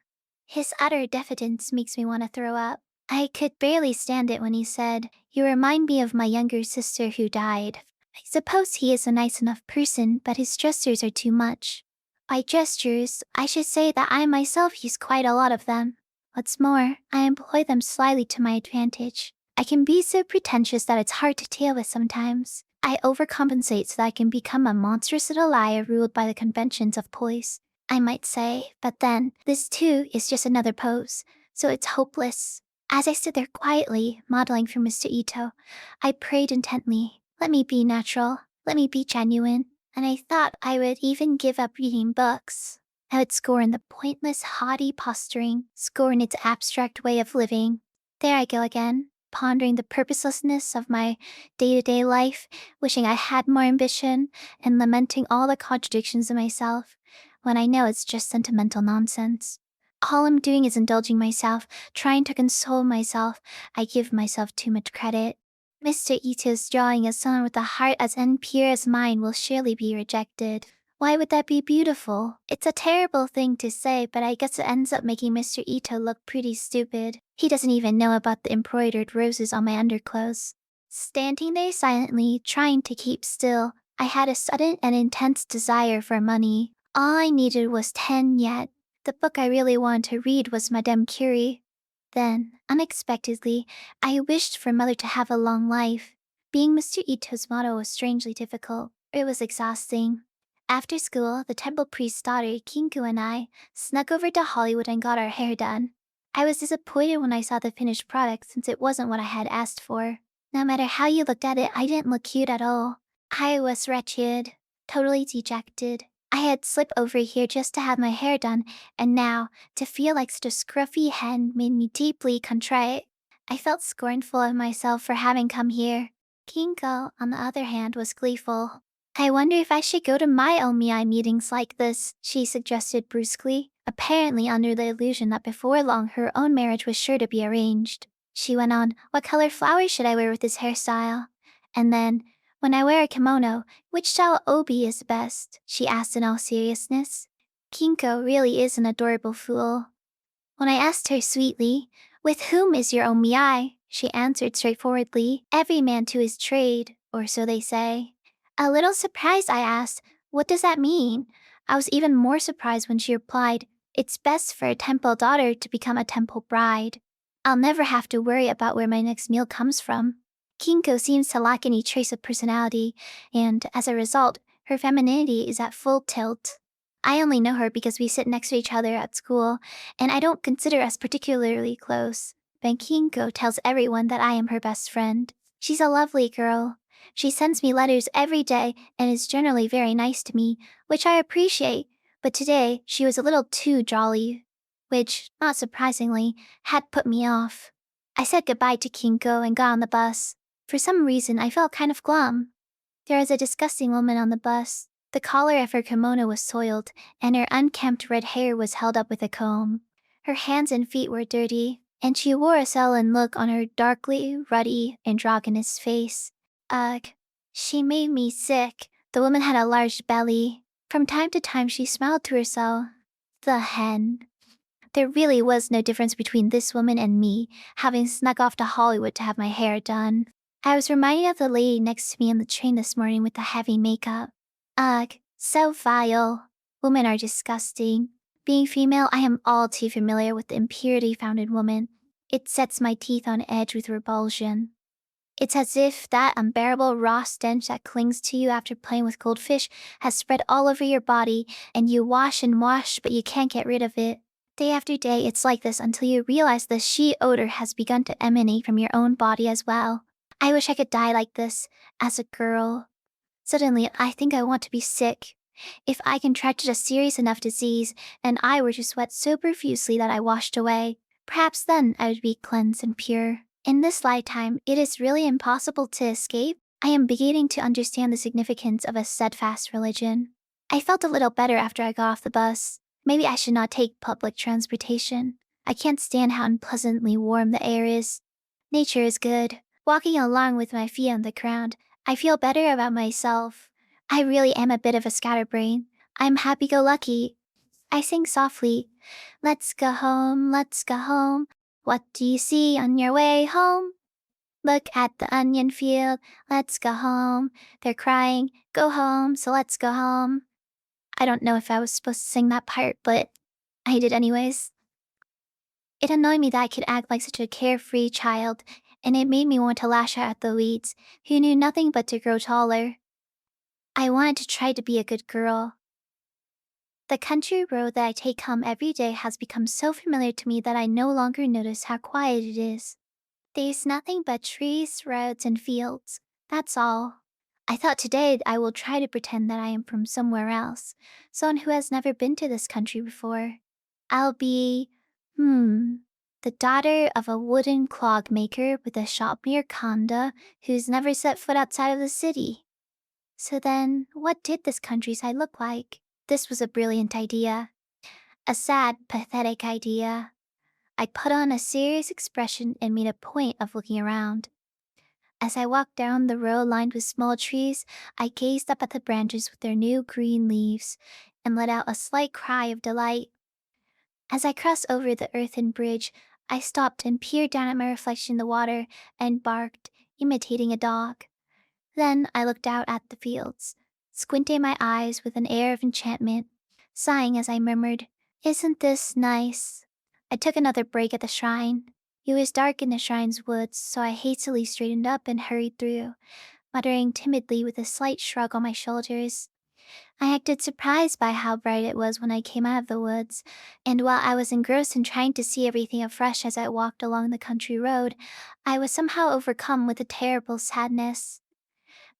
His utter diffidence makes me want to throw up. I could barely stand it when he said, "You remind me of my younger sister who died." I suppose he is a nice enough person, but his gestures are too much. By gestures, I should say that I myself use quite a lot of them. What's more, I employ them slyly to my advantage. I can be so pretentious that it's hard to deal with sometimes. I overcompensate so that I can become a monstrous little liar ruled by the conventions of poise, I might say, but then, this too is just another pose, so it's hopeless. As I stood there quietly, modeling for Mr. Ito, I prayed intently. Let me be natural. Let me be genuine. And I thought I would even give up reading books. I would scorn the pointless, haughty posturing, scorn its abstract way of living. There I go again, pondering the purposelessness of my day-to-day life, wishing I had more ambition, and lamenting all the contradictions in myself, when I know it's just sentimental nonsense. All I'm doing is indulging myself, trying to console myself. I give myself too much credit. Mr. Ito's drawing a son with a heart as impure as mine will surely be rejected. Why would that be beautiful? It's a terrible thing to say, but I guess it ends up making Mr. Ito look pretty stupid. He doesn't even know about the embroidered roses on my underclothes. Standing there silently, trying to keep still, I had a sudden and intense desire for money. All I needed was 10 yen. The book I really wanted to read was Madame Curie. Then, unexpectedly, I wished for Mother to have a long life. Being Mr. Ito's motto was strangely difficult. It was exhausting. After school, the temple priest's daughter, Kinku, and I snuck over to Hollywood and got our hair done. I was disappointed when I saw the finished product since it wasn't what I had asked for. No matter how you looked at it, I didn't look cute at all. I was wretched, totally dejected. I had slipped over here just to have my hair done, and now, to feel like such a scruffy hen made me deeply contrite. I felt scornful of myself for having come here. Kinko, on the other hand, was gleeful. "I wonder if I should go to my Omiai meetings like this," she suggested brusquely, apparently under the illusion that before long her own marriage was sure to be arranged. She went on, "What color flowers should I wear with this hairstyle?" And then, "When I wear a kimono, which style obi is best?" she asked in all seriousness. Kinko really is an adorable fool. When I asked her sweetly, "With whom is your omiai?" she answered straightforwardly, "Every man to his trade, or so they say." A little surprised, I asked, "What does that mean?" I was even more surprised when she replied, "It's best for a temple daughter to become a temple bride. I'll never have to worry about where my next meal comes from." Kinko seems to lack any trace of personality, and, as a result, Her femininity is at full tilt. I only know her because we sit next to each other at school, and I don't consider us particularly close. But Kinko tells everyone that I am her best friend. She's a lovely girl. She sends me letters every day and is generally very nice to me, which I appreciate, but today she was a little too jolly, which, not surprisingly, had put me off. I said goodbye to Kinko and got on the bus. For some reason, I felt kind of glum. There was a disgusting woman on the bus. The collar of her kimono was soiled, and her unkempt red hair was held up with a comb. Her hands and feet were dirty, and she wore a sullen look on her darkly, ruddy, androgynous face. Ugh, she made me sick. The woman had a large belly. From time to time she smiled to herself. The hen. There really was no difference between this woman and me, having snuck off to Hollywood to have my hair done. I was reminded of the lady next to me on the train this morning with the heavy makeup. Ugh, so vile. Women are disgusting. Being female, I am all too familiar with the impurity found in women. It sets my teeth on edge with revulsion. It's as if that unbearable raw stench that clings to you after playing with goldfish has spread all over your body, and you wash and wash, but you can't get rid of it. Day after day, it's like this until you realize the she odor has begun to emanate from your own body as well. I wish I could die like this, as a girl. Suddenly, I think I want to be sick. If I contracted a serious enough disease, and I were to sweat so profusely that I washed away, perhaps then I would be cleansed and pure. In this lifetime, it is really impossible to escape. I am beginning to understand the significance of a steadfast religion. I felt a little better after I got off the bus. Maybe I should not take public transportation. I can't stand how unpleasantly warm the air is. Nature is good. Walking along with my feet on the ground, I feel better about myself. I really am a bit of a scatterbrain. I'm happy-go-lucky. I sing softly. Let's go home, let's go home. What do you see on your way home? Look at the onion field, let's go home. They're crying, go home, so let's go home. I don't know if I was supposed to sing that part, but I did anyways. It annoyed me that I could act like such a carefree child, and it made me want to lash out at the weeds, who knew nothing but to grow taller. I wanted to try to be a good girl. The country road that I take home every day has become so familiar to me that I no longer notice how quiet it is. There's nothing but trees, roads, and fields. That's all. I thought today I will try to pretend that I am from somewhere else, someone who has never been to this country before. I'll be, the daughter of a wooden clog maker with a shop near Kanda who's never set foot outside of the city. So then, what did this countryside look like? This was a brilliant idea. A sad, pathetic idea. I put on a serious expression and made a point of looking around. As I walked down the road lined with small trees, I gazed up at the branches with their new green leaves and let out a slight cry of delight. As I crossed over the earthen bridge, I stopped and peered down at my reflection in the water and barked, imitating a dog. Then I looked out at the fields, squinting my eyes with an air of enchantment, sighing as I murmured, "Isn't this nice?" I took another break at the shrine. It was dark in the shrine's woods, so I hastily straightened up and hurried through, muttering timidly with a slight shrug on my shoulders. I acted surprised by how bright it was when I came out of the woods, and while I was engrossed in trying to see everything afresh as I walked along the country road, I was somehow overcome with a terrible sadness.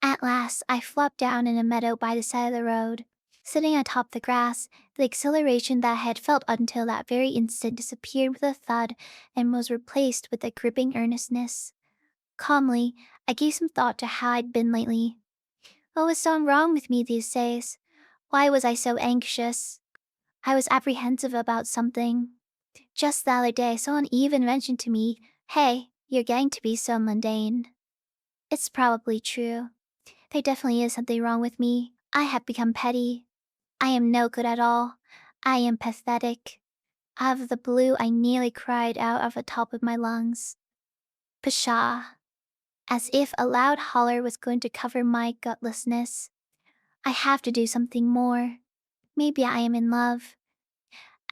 At last, I flopped down in a meadow by the side of the road. Sitting atop the grass, the exhilaration that I had felt until that very instant disappeared with a thud and was replaced with a gripping earnestness. Calmly, I gave some thought to how I'd been lately. What was so wrong with me these days? Why was I so anxious? I was apprehensive about something. Just the other day, someone even mentioned to me, "Hey, you're getting to be so mundane." It's probably true. There definitely is something wrong with me. I have become petty. I am no good at all. I am pathetic. Out of the blue, I nearly cried out of the top of my lungs. Pshaw. As if a loud holler was going to cover my gutlessness. I have to do something more. Maybe I am in love.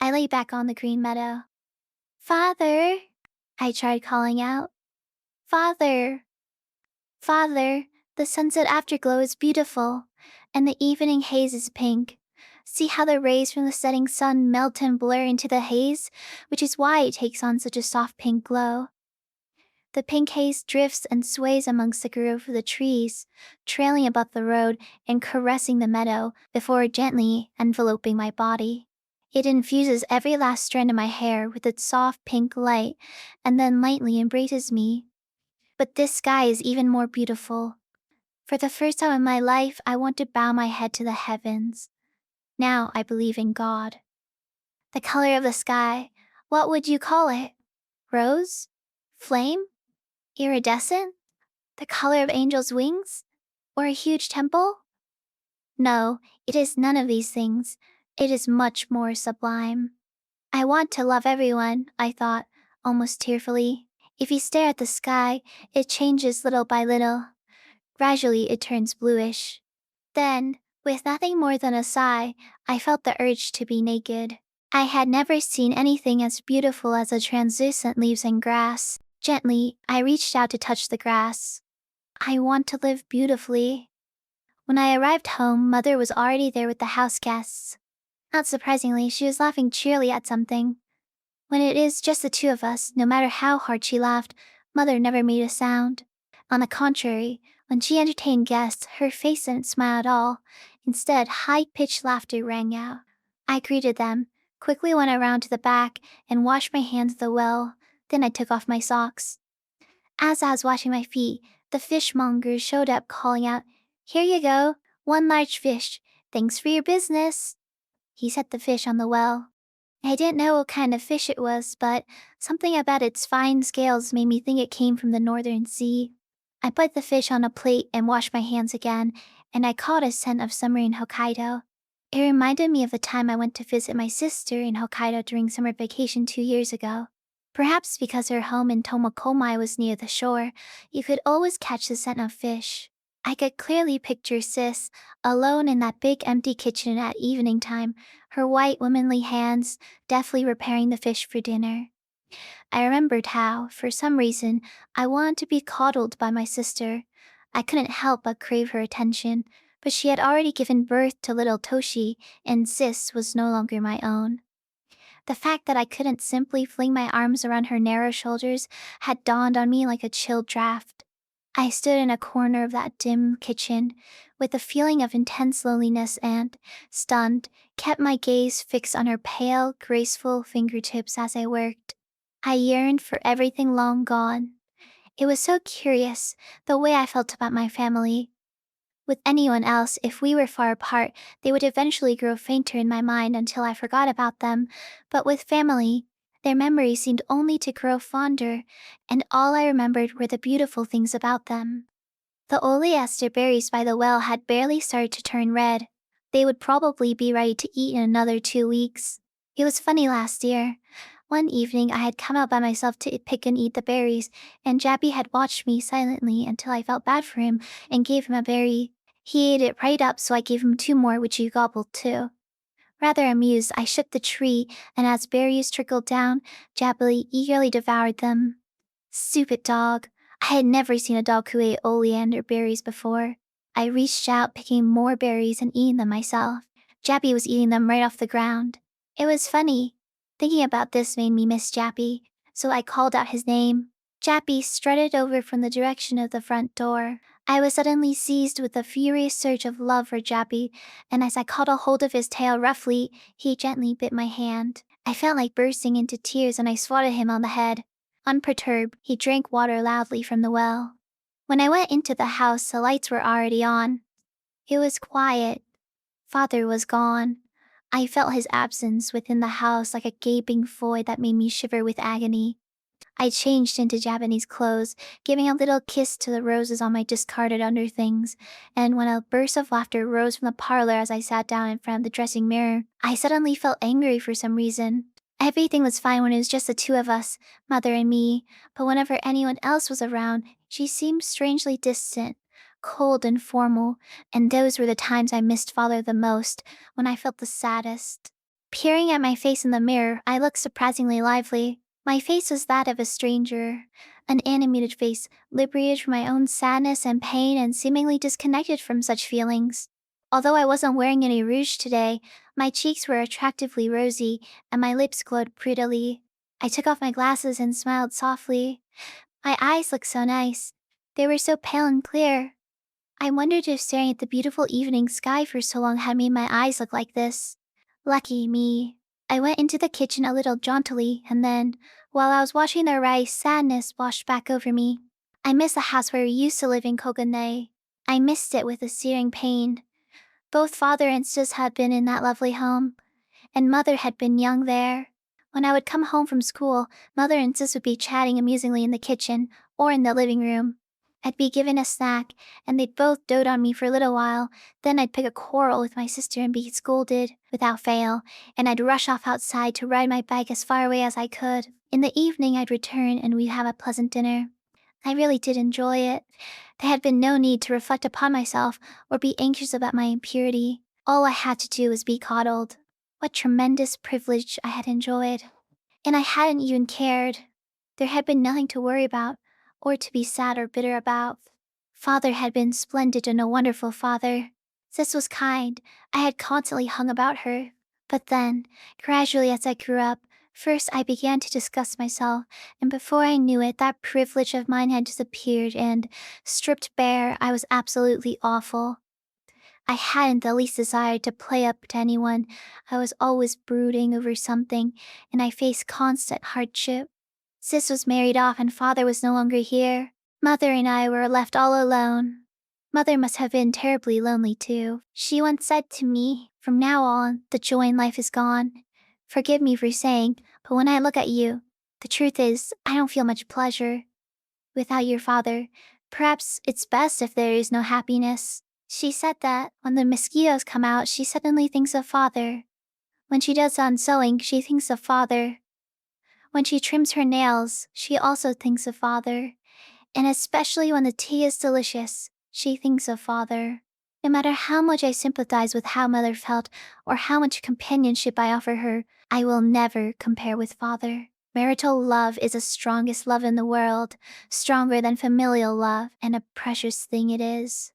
I lay back on the green meadow. "Father!" I tried calling out. "Father! Father!" The sunset afterglow is beautiful, and the evening haze is pink. See how the rays from the setting sun melt and blur into the haze, which is why it takes on such a soft pink glow. The pink haze drifts and sways amongst the grove of the trees, trailing above the road and caressing the meadow before gently enveloping my body. It infuses every last strand of my hair with its soft pink light and then lightly embraces me. But this sky is even more beautiful. For the first time in my life, I want to bow my head to the heavens. Now I believe in God. The color of the sky, what would you call it? Rose? Flame? Iridescent? The color of angels' wings? Or a huge temple? No, it is none of these things. It is much more sublime. I want to love everyone, I thought, almost tearfully. If you stare at the sky, it changes little by little. Gradually it turns bluish. Then, with nothing more than a sigh, I felt the urge to be naked. I had never seen anything as beautiful as the translucent leaves and grass. Gently, I reached out to touch the grass. I want to live beautifully. When I arrived home, Mother was already there with the house guests. Not surprisingly, she was laughing cheerily at something. When it is just the two of us, no matter how hard she laughed, Mother never made a sound. On the contrary, when she entertained guests, her face didn't smile at all. Instead, high-pitched laughter rang out. I greeted them, quickly went around to the back, and washed my hands at the well. Then I took off my socks. As I was washing my feet, the fishmonger showed up calling out, "Here you go, one large fish. Thanks for your business." He set the fish on the well. I didn't know what kind of fish it was, but something about its fine scales made me think it came from the northern sea. I put the fish on a plate and washed my hands again, and I caught a scent of summer in Hokkaido. It reminded me of the time I went to visit my sister in Hokkaido during summer vacation 2 years ago. Perhaps because her home in Tomokomai was near the shore, you could always catch the scent of fish. I could clearly picture Sis, alone in that big empty kitchen at evening time, her white womanly hands deftly preparing the fish for dinner. I remembered how, for some reason, I wanted to be coddled by my sister. I couldn't help but crave her attention, but she had already given birth to little Toshi, and Sis was no longer my own. The fact that I couldn't simply fling my arms around her narrow shoulders had dawned on me like a chill draft. I stood in a corner of that dim kitchen, with a feeling of intense loneliness and, stunned, kept my gaze fixed on her pale, graceful fingertips as I worked. I yearned for everything long gone. It was so curious, the way I felt about my family. With anyone else, if we were far apart, they would eventually grow fainter in my mind until I forgot about them. But with family, their memories seemed only to grow fonder, and all I remembered were the beautiful things about them. The oleaster berries by the well had barely started to turn red. They would probably be ready to eat in another 2 weeks. It was funny last year. One evening, I had come out by myself to pick and eat the berries, and Jappy had watched me silently until I felt bad for him and gave him a berry. He ate it right up, so I gave him 2 more, which he gobbled too. Rather amused, I shook the tree, and as berries trickled down, Jappy eagerly devoured them. Stupid dog. I had never seen a dog who ate oleander berries before. I reached out, picking more berries and eating them myself. Jappy was eating them right off the ground. It was funny. Thinking about this made me miss Jappy, so I called out his name. Jappy strutted over from the direction of the front door. I was suddenly seized with a furious surge of love for Jappy, and as I caught a hold of his tail roughly, he gently bit my hand. I felt like bursting into tears and I swatted him on the head. Unperturbed, he drank water loudly from the well. When I went into the house, the lights were already on. It was quiet. Father was gone. I felt his absence within the house like a gaping void that made me shiver with agony. I changed into Japanese clothes, giving a little kiss to the roses on my discarded underthings, and when a burst of laughter rose from the parlor as I sat down in front of the dressing mirror, I suddenly felt angry for some reason. Everything was fine when it was just the two of us, Mother and me, but whenever anyone else was around, she seemed strangely distant, cold and formal, and those were the times I missed Father the most, when I felt the saddest. Peering at my face in the mirror, I looked surprisingly lively. My face was that of a stranger, an animated face, liberated from my own sadness and pain and seemingly disconnected from such feelings. Although I wasn't wearing any rouge today, my cheeks were attractively rosy and my lips glowed prettily. I took off my glasses and smiled softly. My eyes looked so nice. They were so pale and clear. I wondered if staring at the beautiful evening sky for so long had made my eyes look like this. Lucky me. I went into the kitchen a little jauntily, and then, while I was watching the rice, sadness washed back over me. I missed the house where we used to live in Koganei. I missed it with a searing pain. Both father and sis had been in that lovely home, and mother had been young there. When I would come home from school, mother and sis would be chatting amusingly in the kitchen or in the living room. I'd be given a snack, and they'd both dote on me for a little while. Then I'd pick a quarrel with my sister and be scolded, without fail, and I'd rush off outside to ride my bike as far away as I could. In the evening I'd return and we'd have a pleasant dinner. I really did enjoy it. There had been no need to reflect upon myself or be anxious about my impurity. All I had to do was be coddled. What tremendous privilege I had enjoyed. And I hadn't even cared. There had been nothing to worry about, or to be sad or bitter about. Father had been splendid and a wonderful father. Sis was kind. I had constantly hung about her. But then, gradually as I grew up, first I began to disgust myself, and before I knew it, that privilege of mine had disappeared and, stripped bare, I was absolutely awful. I hadn't the least desire to play up to anyone. I was always brooding over something, and I faced constant hardship. Sis was married off and father was no longer here. Mother and I were left all alone. Mother must have been terribly lonely too. She once said to me, "From now on, the joy in life is gone." Forgive me for saying, but when I look at you, the truth is, I don't feel much pleasure. Without your father, perhaps it's best if there is no happiness. She said that when the mosquitoes come out, she suddenly thinks of father. When she does on sewing, she thinks of father. When she trims her nails, she also thinks of father. And especially when the tea is delicious, she thinks of father. No matter how much I sympathize with how mother felt or how much companionship I offer her, I will never compare with father. Marital love is the strongest love in the world, stronger than familial love, and a precious thing it is.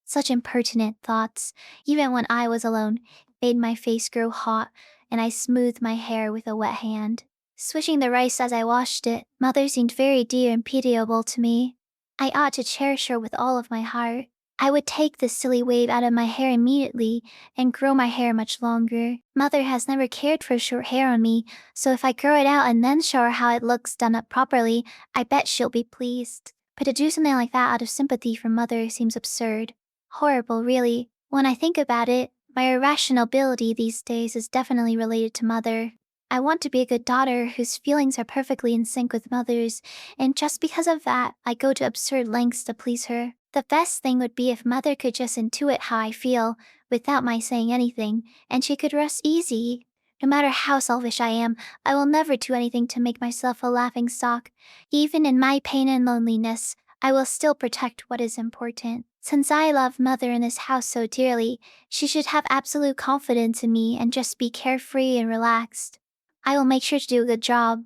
Such impertinent thoughts, even when I was alone, made my face grow hot, and I smoothed my hair with a wet hand. Swishing the rice as I washed it, mother seemed very dear and pitiable to me. I ought to cherish her with all of my heart. I would take this silly wave out of my hair immediately and grow my hair much longer. Mother has never cared for short hair on me, so if I grow it out and then show her how it looks done up properly, I bet she'll be pleased. But to do something like that out of sympathy for mother seems absurd. Horrible, really. When I think about it, my irrationality these days is definitely related to mother. I want to be a good daughter whose feelings are perfectly in sync with mother's, and just because of that, I go to absurd lengths to please her. The best thing would be if mother could just intuit how I feel, without my saying anything, and she could rest easy. No matter how selfish I am, I will never do anything to make myself a laughingstock. Even in my pain and loneliness, I will still protect what is important. Since I love mother in this house so dearly, she should have absolute confidence in me and just be carefree and relaxed. I will make sure to do a good job.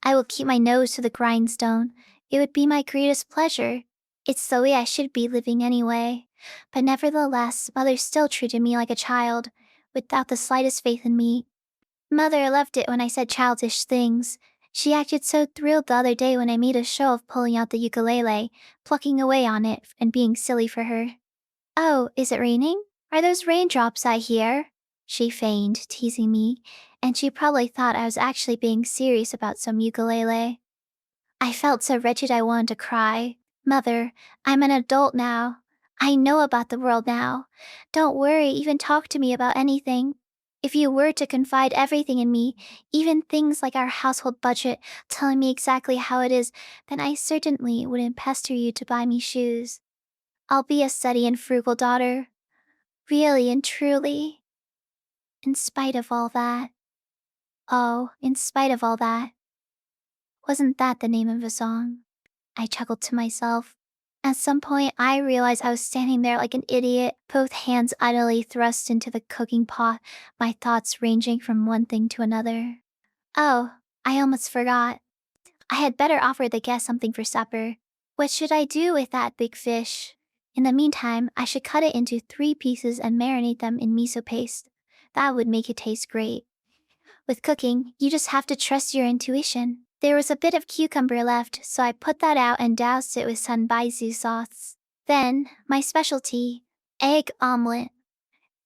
I will keep my nose to the grindstone. It would be my greatest pleasure. It's the way I should be living anyway. But nevertheless, mother still treated me like a child, without the slightest faith in me. Mother loved it when I said childish things. She acted so thrilled the other day when I made a show of pulling out the ukulele, plucking away on it, and being silly for her. "Oh, is it raining? Are those raindrops I hear?" she feigned, teasing me, and she probably thought I was actually being serious about some ukulele. I felt so wretched I wanted to cry. Mother, I'm an adult now. I know about the world now. Don't worry, even talk to me about anything. If you were to confide everything in me, even things like our household budget, telling me exactly how it is, then I certainly wouldn't pester you to buy me shoes. I'll be a steady and frugal daughter. Really and truly. In spite of all that. Oh, in spite of all that. Wasn't that the name of a song? I chuckled to myself. At some point, I realized I was standing there like an idiot, both hands idly thrust into the cooking pot, my thoughts ranging from one thing to another. Oh, I almost forgot. I had better offer the guests something for supper. What should I do with that big fish? In the meantime, I should cut it into 3 pieces and marinate them in miso paste. That would make it taste great. With cooking, you just have to trust your intuition. There was a bit of cucumber left, so I put that out and doused it with sanbaizu sauce. Then, my specialty, egg omelet.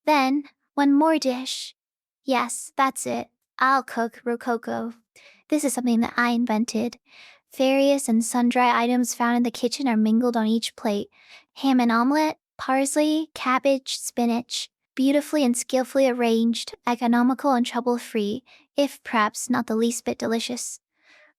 Then, one more dish. Yes, that's it. I'll cook rococo. This is something that I invented. Various and sundry items found in the kitchen are mingled on each plate. Ham and omelet, parsley, cabbage, spinach. Beautifully and skillfully arranged, economical and trouble-free, if perhaps not the least bit delicious.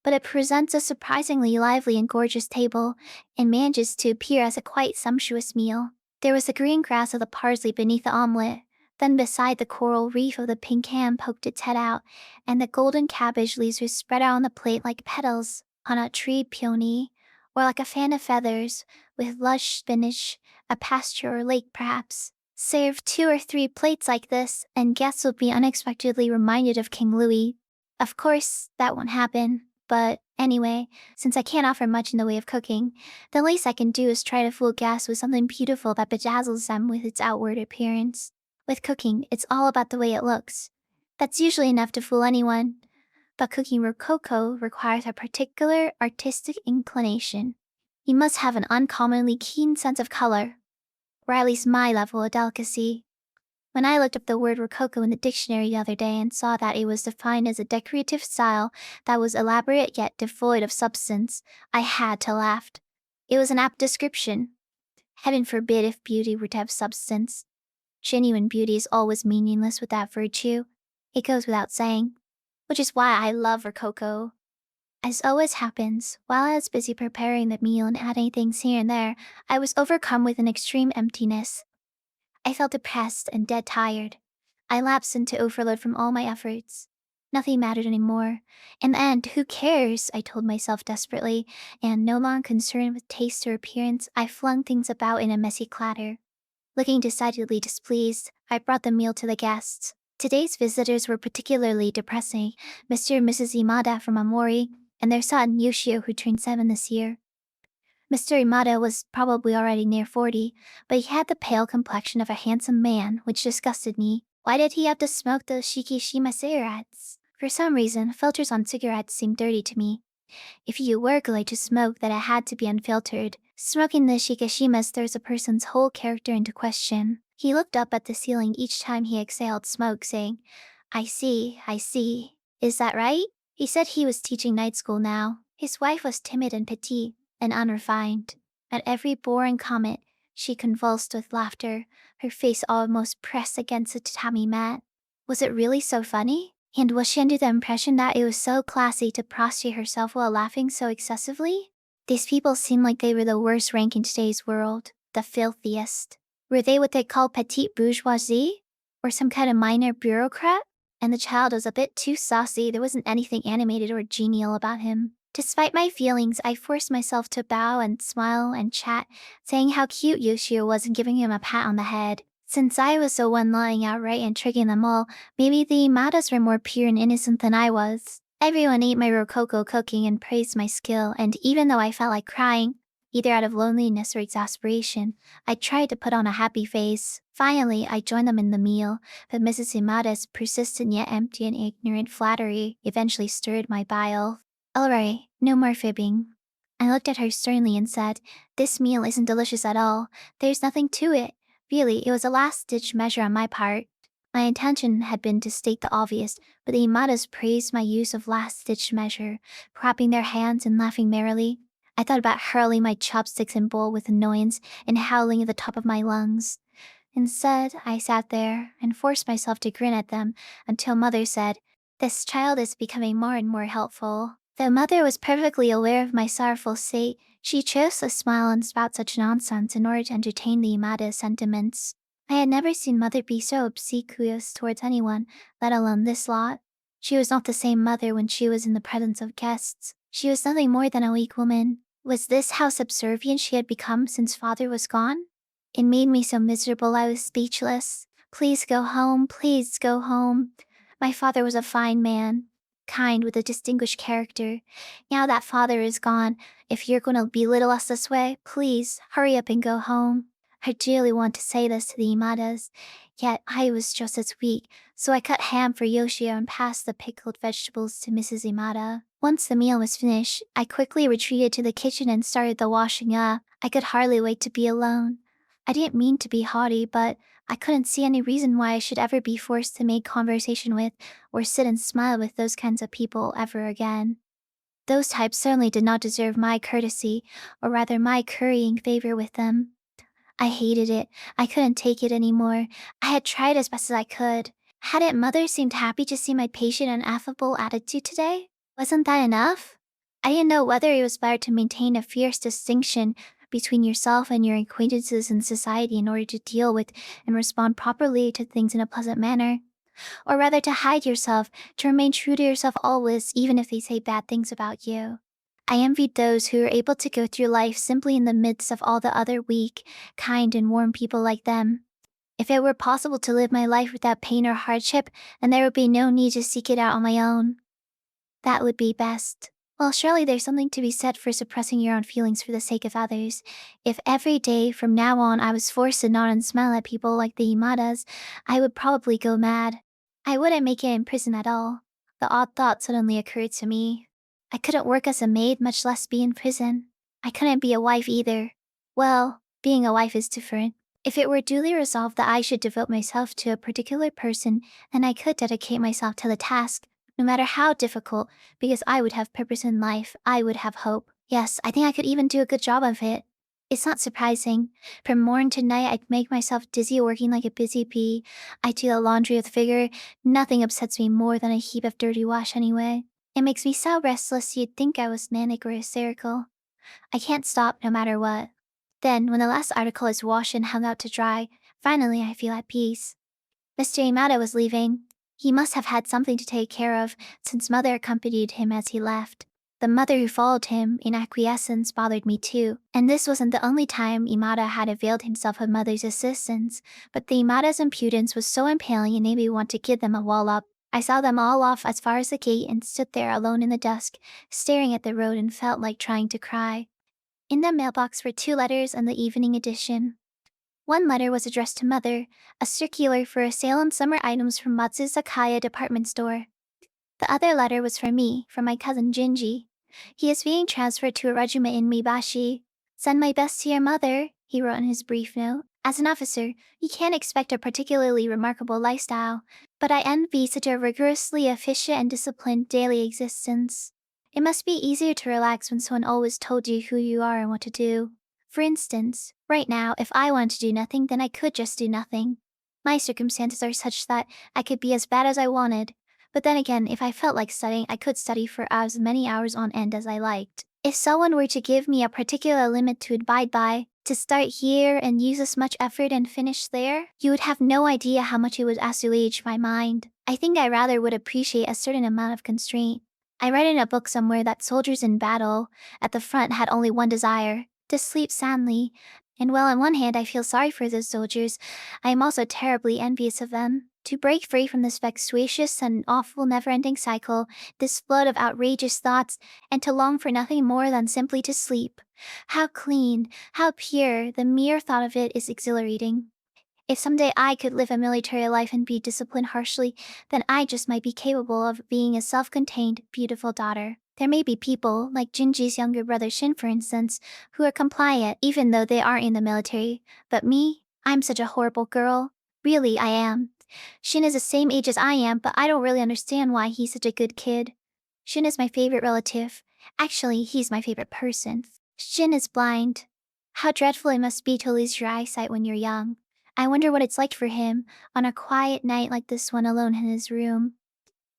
But it presents a surprisingly lively and gorgeous table, and manages to appear as a quite sumptuous meal. There was the green grass of the parsley beneath the omelet, then beside the coral reef of the pink ham poked its head out, and the golden cabbage leaves were spread out on the plate like petals on a tree peony, or like a fan of feathers, with lush spinach, a pasture or lake perhaps. Serve 2 or 3 plates like this, and guests will be unexpectedly reminded of King Louis. Of course, that won't happen, but anyway, since I can't offer much in the way of cooking, the least I can do is try to fool guests with something beautiful that bedazzles them with its outward appearance. With cooking, it's all about the way it looks. That's usually enough to fool anyone, but cooking rococo requires a particular artistic inclination. You must have an uncommonly keen sense of color, or at least my level of delicacy. When I looked up the word rococo in the dictionary the other day and saw that it was defined as a decorative style that was elaborate yet devoid of substance, I had to laugh. It was an apt description. Heaven forbid if beauty were to have substance. Genuine beauty is always meaningless without virtue. It goes without saying. Which is why I love rococo. As always happens, while I was busy preparing the meal and adding things here and there, I was overcome with an extreme emptiness. I felt depressed and dead tired. I lapsed into overload from all my efforts. Nothing mattered anymore. In the end, who cares? I told myself desperately, and no longer concerned with taste or appearance, I flung things about in a messy clatter. Looking decidedly displeased, I brought the meal to the guests. Today's visitors were particularly depressing, Mr. and Mrs. Imada from Amori, and their son Yoshio, who turned 7 this year. Mr. Imada was probably already near 40, but he had the pale complexion of a handsome man, which disgusted me. Why did he have to smoke those Shikishima cigarettes? For some reason, filters on cigarettes seemed dirty to me. If you were going to smoke, then it had to be unfiltered. Smoking the Shikishimas throws a person's whole character into question. He looked up at the ceiling each time he exhaled smoke, saying, I see. Is that right? He said he was teaching night school now. His wife was timid and petite and unrefined. At every boring comment, she convulsed with laughter, her face almost pressed against the tatami mat. Was it really so funny? And was she under the impression that it was so classy to prostrate herself while laughing so excessively? These people seemed like they were the worst rank in today's world, the filthiest. Were they what they call petite bourgeoisie? Or some kind of minor bureaucrat? And the child was a bit too saucy, there wasn't anything animated or genial about him. Despite my feelings, I forced myself to bow and smile and chat, saying how cute Yoshio was and giving him a pat on the head. Since I was the one lying outright and tricking them all, maybe the Imadas were more pure and innocent than I was. Everyone ate my rococo cooking and praised my skill, and even though I felt like crying, either out of loneliness or exasperation, I tried to put on a happy face. Finally, I joined them in the meal, but Mrs. Imada's persistent yet empty and ignorant flattery eventually stirred my bile. Alright, no more fibbing. I looked at her sternly and said, This meal isn't delicious at all. There's nothing to it. Really, it was a last-ditch measure on my part. My intention had been to state the obvious, but the Imadas praised my use of last-ditch measure, clapping their hands and laughing merrily. I thought about hurling my chopsticks and bowl with annoyance and howling at the top of my lungs. Instead, I sat there and forced myself to grin at them until Mother said, This child is becoming more and more helpful. Though Mother was perfectly aware of my sorrowful state, she chose to smile and spout such nonsense in order to entertain the Imada's sentiments. I had never seen Mother be so obsequious towards anyone, let alone this lot. She was not the same Mother when she was in the presence of guests. She was nothing more than a weak woman. Was this how subservient she had become since Father was gone? It made me so miserable I was speechless. Please go home, please go home. My father was a fine man. kind with a distinguished character. Now that father is gone, if you're gonna belittle us this way, please hurry up and go home. I dearly want to say this to the Imadas, yet I was just as weak, so I cut ham for Yoshio and passed the pickled vegetables to Mrs. Imada. Once the meal was finished, I quickly retreated to the kitchen and started the washing up. I could hardly wait to be alone. I didn't mean to be haughty, but I couldn't see any reason why I should ever be forced to make conversation with or sit and smile with those kinds of people ever again. Those types certainly did not deserve my courtesy, or rather my currying favor with them. I hated it. I couldn't take it anymore. I had tried as best as I could. Hadn't Mother seemed happy to see my patient and affable attitude today? Wasn't that enough? I didn't know whether it was better to maintain a fierce distinction between yourself and your acquaintances in society in order to deal with and respond properly to things in a pleasant manner, or rather to hide yourself, to remain true to yourself always, even if they say bad things about you. I envied those who were able to go through life simply in the midst of all the other weak, kind, and warm people like them. If it were possible to live my life without pain or hardship, then there would be no need to seek it out on my own. That would be best. Well, surely there's something to be said for suppressing your own feelings for the sake of others. If every day from now on I was forced to nod and smile at people like the Imadas, I would probably go mad. I wouldn't make it in prison at all. The odd thought suddenly occurred to me. I couldn't work as a maid, much less be in prison. I couldn't be a wife either. Well, being a wife is different. If it were duly resolved that I should devote myself to a particular person, then I could dedicate myself to the task, no matter how difficult, because I would have purpose in life, I would have hope. Yes, I think I could even do a good job of it. It's not surprising. From morn to night, I'd make myself dizzy working like a busy bee. I do the laundry with vigor. Nothing upsets me more than a heap of dirty wash anyway. It makes me so restless you'd think I was manic or hysterical. I can't stop no matter what. Then, when the last article is washed and hung out to dry, finally I feel at peace. Mr. Imada was leaving. He must have had something to take care of, since Mother accompanied him as he left. The mother who followed him in acquiescence bothered me too, and this wasn't the only time Imada had availed himself of Mother's assistance, but the Imada's impudence was so impaling it made me want to give them a wallop. I saw them all off as far as the gate and stood there alone in the dusk, staring at the road and felt like trying to cry. In the mailbox were 2 letters and the evening edition. One letter was addressed to Mother, a circular for a sale on summer items from Matsuzakaya department store. The other letter was for me, from my cousin Jinji. He is being transferred to a regiment in Mibashi. Send my best to your mother, he wrote in his brief note. As an officer, you can't expect a particularly remarkable lifestyle, but I envy such a rigorously efficient and disciplined daily existence. It must be easier to relax when someone always told you who you are and what to do. For instance, right now, if I wanted to do nothing, then I could just do nothing. My circumstances are such that I could be as bad as I wanted. But then again, if I felt like studying, I could study for as many hours on end as I liked. If someone were to give me a particular limit to abide by, to start here and use as much effort and finish there, you would have no idea how much it would assuage my mind. I think I rather would appreciate a certain amount of constraint. I read in a book somewhere that soldiers in battle at the front had only one desire, to sleep soundly. And while on one hand I feel sorry for those soldiers, I am also terribly envious of them. To break free from this vexatious and awful never-ending cycle, this flood of outrageous thoughts, and to long for nothing more than simply to sleep. How clean, how pure, the mere thought of it is exhilarating. If someday I could live a military life and be disciplined harshly, then I just might be capable of being a self-contained, beautiful daughter. There may be people, like Jinji's younger brother Shin for instance, who are compliant even though they aren't in the military. But me? I'm such a horrible girl. Really, I am. Shin is the same age as I am, but I don't really understand why he's such a good kid. Shin is my favorite relative. Actually, he's my favorite person. Shin is blind. How dreadful it must be to lose your eyesight when you're young. I wonder what it's like for him, on a quiet night like this one alone in his room.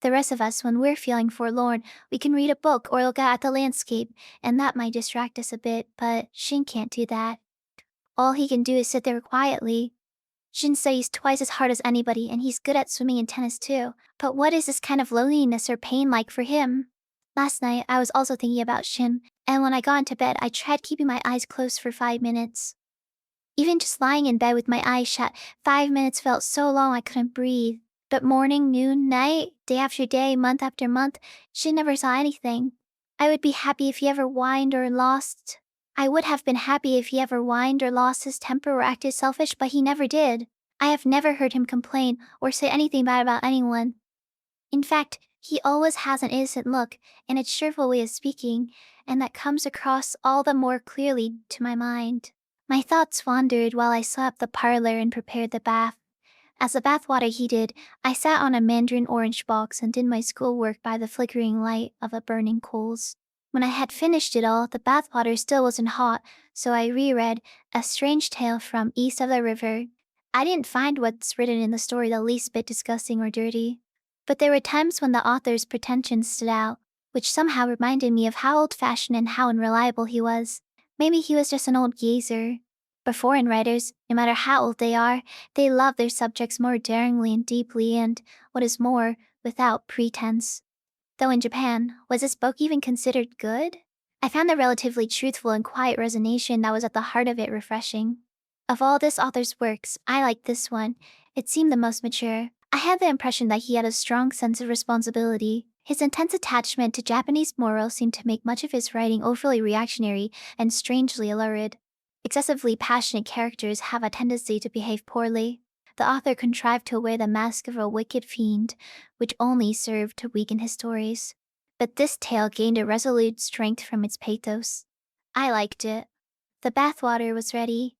The rest of us, when we're feeling forlorn, we can read a book or look out at the landscape, and that might distract us a bit, but Shin can't do that. All he can do is sit there quietly. Shin studies twice as hard as anybody, and he's good at swimming and tennis too. But what is this kind of loneliness or pain like for him? Last night, I was also thinking about Shin, and when I got into bed, I tried keeping my eyes closed for 5 minutes. Even just lying in bed with my eyes shut, 5 minutes felt so long I couldn't breathe. But morning, noon, night, day after day, month after month, she never saw anything. I would be happy if he ever whined or lost. I would have been happy if he ever whined or lost his temper or acted selfish, but he never did. I have never heard him complain or say anything bad about anyone. In fact, he always has an innocent look and a cheerful way of speaking, and that comes across all the more clearly to my mind. My thoughts wandered while I swept the parlor and prepared the bath. As the bathwater heated, I sat on a mandarin orange box and did my schoolwork by the flickering light of a burning coals. When I had finished it all, the bathwater still wasn't hot, so I reread A Strange Tale from East of the River. I didn't find what's written in the story the least bit disgusting or dirty. But there were times when the author's pretensions stood out, which somehow reminded me of how old-fashioned and how unreliable he was. Maybe he was just an old geezer. But foreign writers, no matter how old they are, they love their subjects more daringly and deeply and, what is more, without pretense. Though in Japan, was this book even considered good? I found the relatively truthful and quiet resignation that was at the heart of it refreshing. Of all this author's works, I liked this one. It seemed the most mature. I had the impression that he had a strong sense of responsibility. His intense attachment to Japanese morals seemed to make much of his writing overly reactionary and strangely lurid. Excessively passionate characters have a tendency to behave poorly. The author contrived to wear the mask of a wicked fiend, which only served to weaken his stories. But this tale gained a resolute strength from its pathos. I liked it. The bathwater was ready.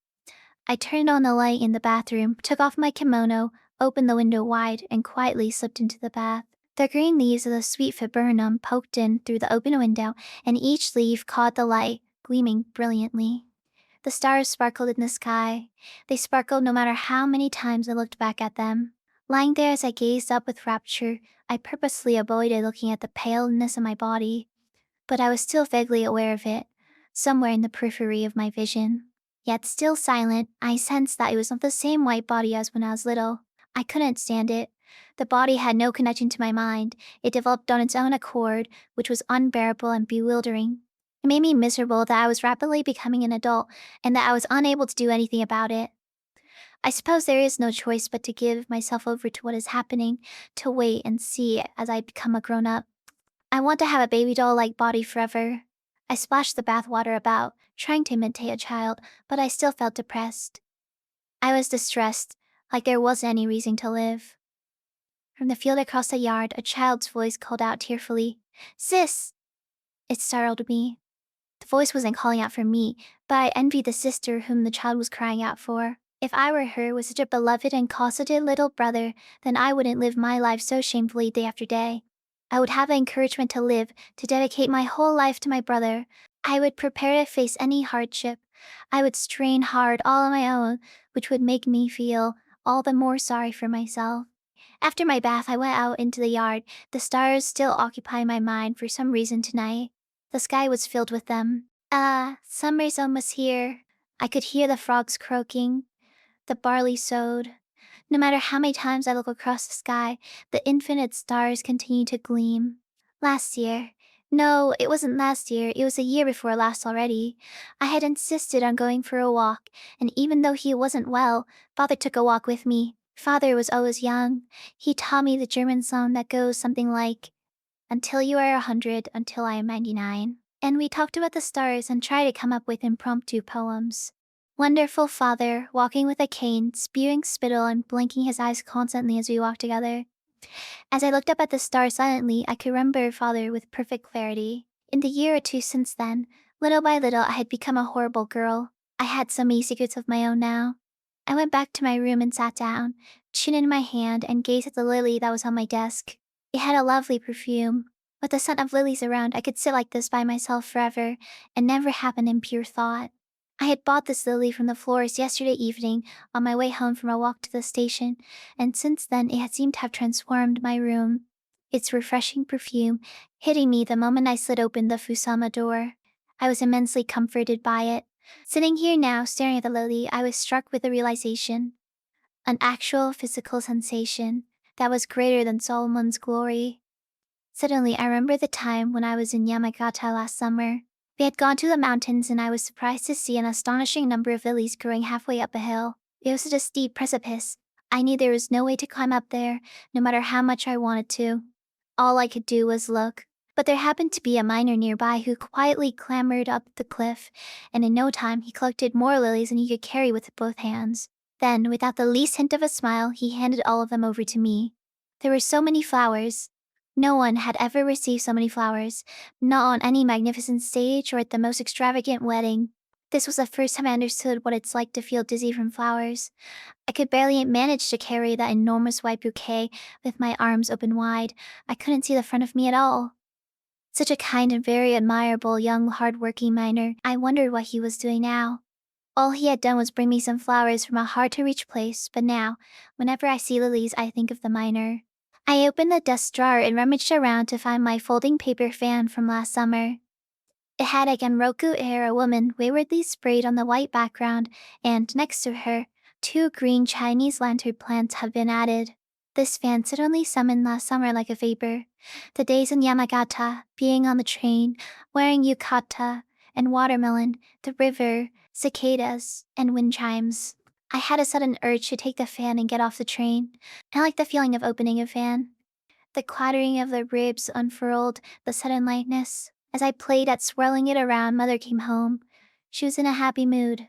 I turned on the light in the bathroom, took off my kimono, opened the window wide, and quietly slipped into the bath. The green leaves of the sweet viburnum poked in through the open window, and each leaf caught the light, gleaming brilliantly. The stars sparkled in the sky. They sparkled no matter how many times I looked back at them. Lying there as I gazed up with rapture, I purposely avoided looking at the paleness of my body, but I was still vaguely aware of it, somewhere in the periphery of my vision. Yet still silent, I sensed that it was not the same white body as when I was little. I couldn't stand it. The body had no connection to my mind. It developed on its own accord, which was unbearable and bewildering. It made me miserable that I was rapidly becoming an adult and that I was unable to do anything about it. I suppose there is no choice but to give myself over to what is happening, to wait and see as I become a grown-up. I want to have a baby doll-like body forever. I splashed the bathwater about, trying to imitate a child, but I still felt depressed. I was distressed, like there wasn't any reason to live. From the field across the yard, a child's voice called out tearfully, "Sis!" It startled me. The voice wasn't calling out for me, but I envied the sister whom the child was crying out for. If I were her with such a beloved and cosseted little brother, then I wouldn't live my life so shamefully day after day. I would have the encouragement to live, to dedicate my whole life to my brother. I would prepare to face any hardship. I would strain hard all on my own, which would make me feel all the more sorry for myself. After my bath, I went out into the yard, the stars still occupying my mind for some reason tonight. The sky was filled with them. Summer's almost here. I could hear the frogs croaking. The barley sowed. No matter how many times I look across the sky, the infinite stars continue to gleam. Last year. No, it wasn't last year, it was a year before last already. I had insisted on going for a walk, and even though he wasn't well, Father took a walk with me. Father was always young. He taught me the German song that goes something like, "Until you are 100, until I am 99. And we talked about the stars and tried to come up with impromptu poems. Wonderful Father, walking with a cane, spewing spittle and blinking his eyes constantly as we walked together. As I looked up at the stars silently, I could remember Father with perfect clarity. In the year or two since then, little by little I had become a horrible girl. I had so many secrets of my own now. I went back to my room and sat down, chin in my hand, and gazed at the lily that was on my desk. It had a lovely perfume. With the scent of lilies around, I could sit like this by myself forever, and never have an impure thought. I had bought this lily from the florist yesterday evening on my way home from a walk to the station, and since then it had seemed to have transformed my room. Its refreshing perfume hitting me the moment I slid open the Fusama door. I was immensely comforted by it. Sitting here now, staring at the lily, I was struck with the realization. An actual physical sensation that was greater than Solomon's glory. Suddenly, I remember the time when I was in Yamagata last summer. We had gone to the mountains and I was surprised to see an astonishing number of lilies growing halfway up a hill. It was such a steep precipice. I knew there was no way to climb up there, no matter how much I wanted to. All I could do was look. But there happened to be a miner nearby who quietly clambered up the cliff, and in no time he collected more lilies than he could carry with both hands. Then, without the least hint of a smile, he handed all of them over to me. There were so many flowers. No one had ever received so many flowers, not on any magnificent stage or at the most extravagant wedding. This was the first time I understood what it's like to feel dizzy from flowers. I could barely manage to carry that enormous white bouquet with my arms open wide. I couldn't see the front of me at all. Such a kind and very admirable young hard-working miner. I wondered what he was doing now. All he had done was bring me some flowers from a hard-to-reach place, but now, whenever I see lilies, I think of the miner. I opened the desk drawer and rummaged around to find my folding paper fan from last summer. It had a Genroku-era woman waywardly sprayed on the white background, and next to her, 2 green Chinese lantern plants have been added. This fan suddenly summoned last summer like a vapor. The days in Yamagata, being on the train, wearing yukata, and watermelon, the river, cicadas, and wind chimes. I had a sudden urge to take the fan and get off the train. I like the feeling of opening a fan. The clattering of the ribs unfurled, the sudden lightness. As I played at swirling it around, Mother came home. She was in a happy mood.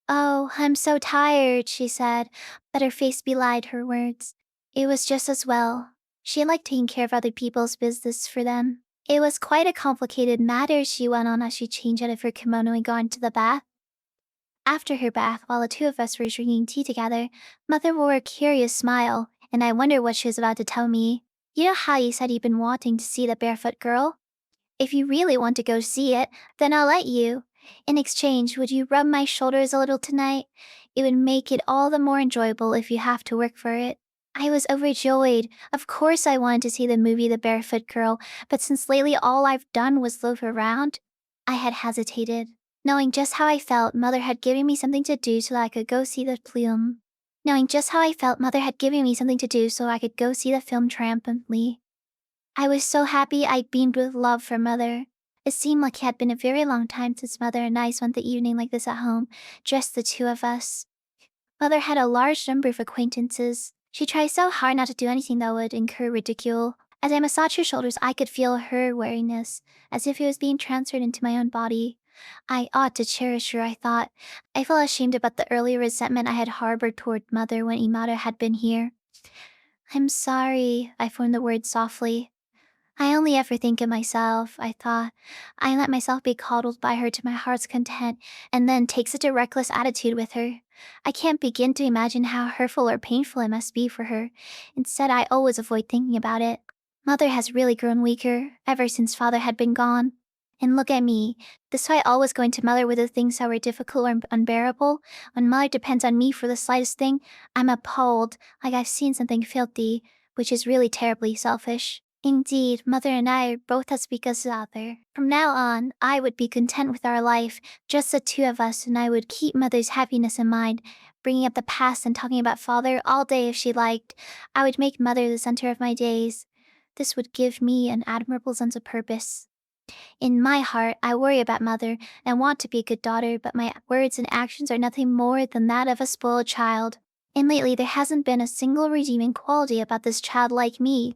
"Oh, I'm so tired," she said, but her face belied her words. It was just as well. She liked taking care of other people's business for them. It was quite a complicated matter, she went on as she changed out of her kimono and got into the bath. After her bath, while the 2 of us were drinking tea together, Mother wore a curious smile, and I wondered what she was about to tell me. "You know how you said you've been wanting to see the barefoot girl? If you really want to go see it, then I'll let you. In exchange, would you rub my shoulders a little tonight? It would make it all the more enjoyable if you have to work for it." I was overjoyed. Of course I wanted to see the movie The Barefoot Girl, but since lately all I've done was loaf around, I had hesitated. Knowing just how I felt, Mother had given me something to do so that I could go see the film. Knowing just how I felt, Mother had given me something to do so I could go see the film triumphantly. I was so happy I beamed with love for Mother. It seemed like it had been a very long time since Mother and I spent the evening like this at home, just the 2 of us. Mother had a large number of acquaintances. She tried so hard not to do anything that would incur ridicule. As I massaged her shoulders, I could feel her weariness, as if it was being transferred into my own body. I ought to cherish her, I thought. I felt ashamed about the earlier resentment I had harbored toward Mother when Imada had been here. "I'm sorry," I formed the words softly. "I only ever think of myself," I thought. "I let myself be coddled by her to my heart's content, and then take such a reckless attitude with her. I can't begin to imagine how hurtful or painful it must be for her. Instead, I always avoid thinking about it. Mother has really grown weaker, ever since Father had been gone. And look at me, despite always going to Mother with the things that were difficult or unbearable, when Mother depends on me for the slightest thing, I'm appalled, like I've seen something filthy, which is really terribly selfish. Indeed, Mother and I are both as weak as the other. From now on, I would be content with our life, just the 2 of us, and I would keep Mother's happiness in mind, bringing up the past and talking about Father all day if she liked. I would make Mother the center of my days. This would give me an admirable sense of purpose. In my heart, I worry about Mother and want to be a good daughter, but my words and actions are nothing more than that of a spoiled child. And lately, there hasn't been a single redeeming quality about this child like me.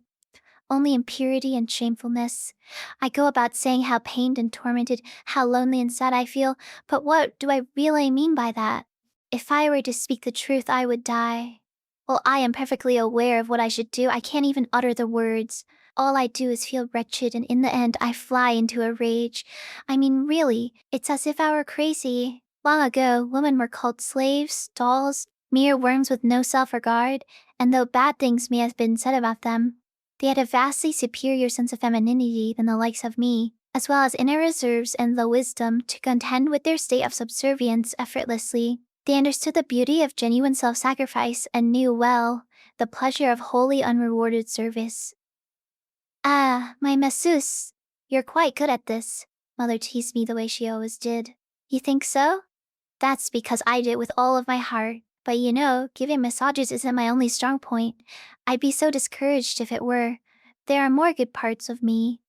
Only impurity and shamefulness. I go about saying how pained and tormented, how lonely and sad I feel, but what do I really mean by that? If I were to speak the truth, I would die. While I am perfectly aware of what I should do, I can't even utter the words. All I do is feel wretched, and in the end, I fly into a rage. I mean, really, it's as if I were crazy. Long ago, women were called slaves, dolls, mere worms with no self-regard, and though bad things may have been said about them, they had a vastly superior sense of femininity than the likes of me, as well as inner reserves and the wisdom to contend with their state of subservience effortlessly. They understood the beauty of genuine self-sacrifice and knew well the pleasure of wholly unrewarded service. "Ah, my masseuse, you're quite good at this," Mother teased me the way she always did. "You think so? That's because I do it with all of my heart. But you know, giving massages isn't my only strong point. I'd be so discouraged if it were. There are more good parts of me."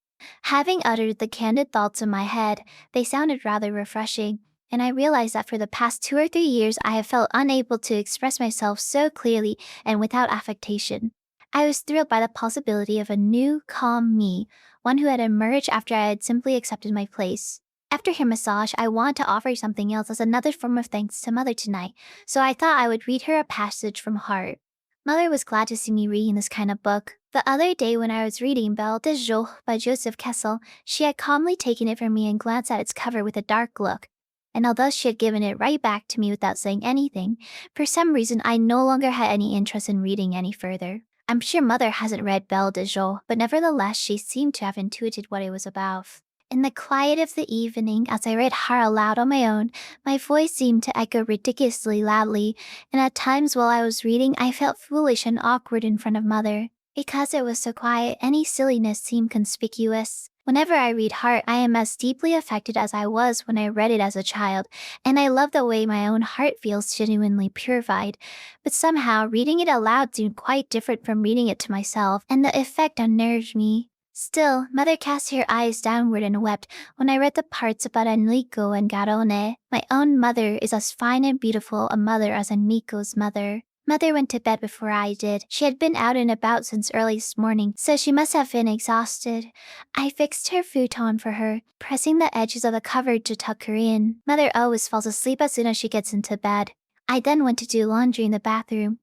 Having uttered the candid thoughts in my head, they sounded rather refreshing, and I realized that for the past 2 or 3 years I have felt unable to express myself so clearly and without affectation. I was thrilled by the possibility of a new, calm me, one who had emerged after I had simply accepted my place. After her massage, I wanted to offer something else as another form of thanks to Mother tonight, so I thought I would read her a passage from Heart. Mother was glad to see me reading this kind of book. The other day when I was reading Belle de Jour by Joseph Kessel, she had calmly taken it from me and glanced at its cover with a dark look. And although she had given it right back to me without saying anything, for some reason I no longer had any interest in reading any further. I'm sure Mother hasn't read Belle de Jour, but nevertheless she seemed to have intuited what it was about. In the quiet of the evening, as I read Heart aloud on my own, my voice seemed to echo ridiculously loudly, and at times while I was reading, I felt foolish and awkward in front of Mother. Because it was so quiet, any silliness seemed conspicuous. Whenever I read Heart, I am as deeply affected as I was when I read it as a child, and I love the way my own heart feels genuinely purified. But somehow, reading it aloud seemed quite different from reading it to myself, and the effect unnerved me. Still, Mother cast her eyes downward and wept when I read the parts about Enrico and Garone. My own mother is as fine and beautiful a mother as Enrico's mother. Mother went to bed before I did. She had been out and about since early this morning, so she must have been exhausted. I fixed her futon for her, pressing the edges of the cover to tuck her in. Mother always falls asleep as soon as she gets into bed. I then went to do laundry in the bathroom.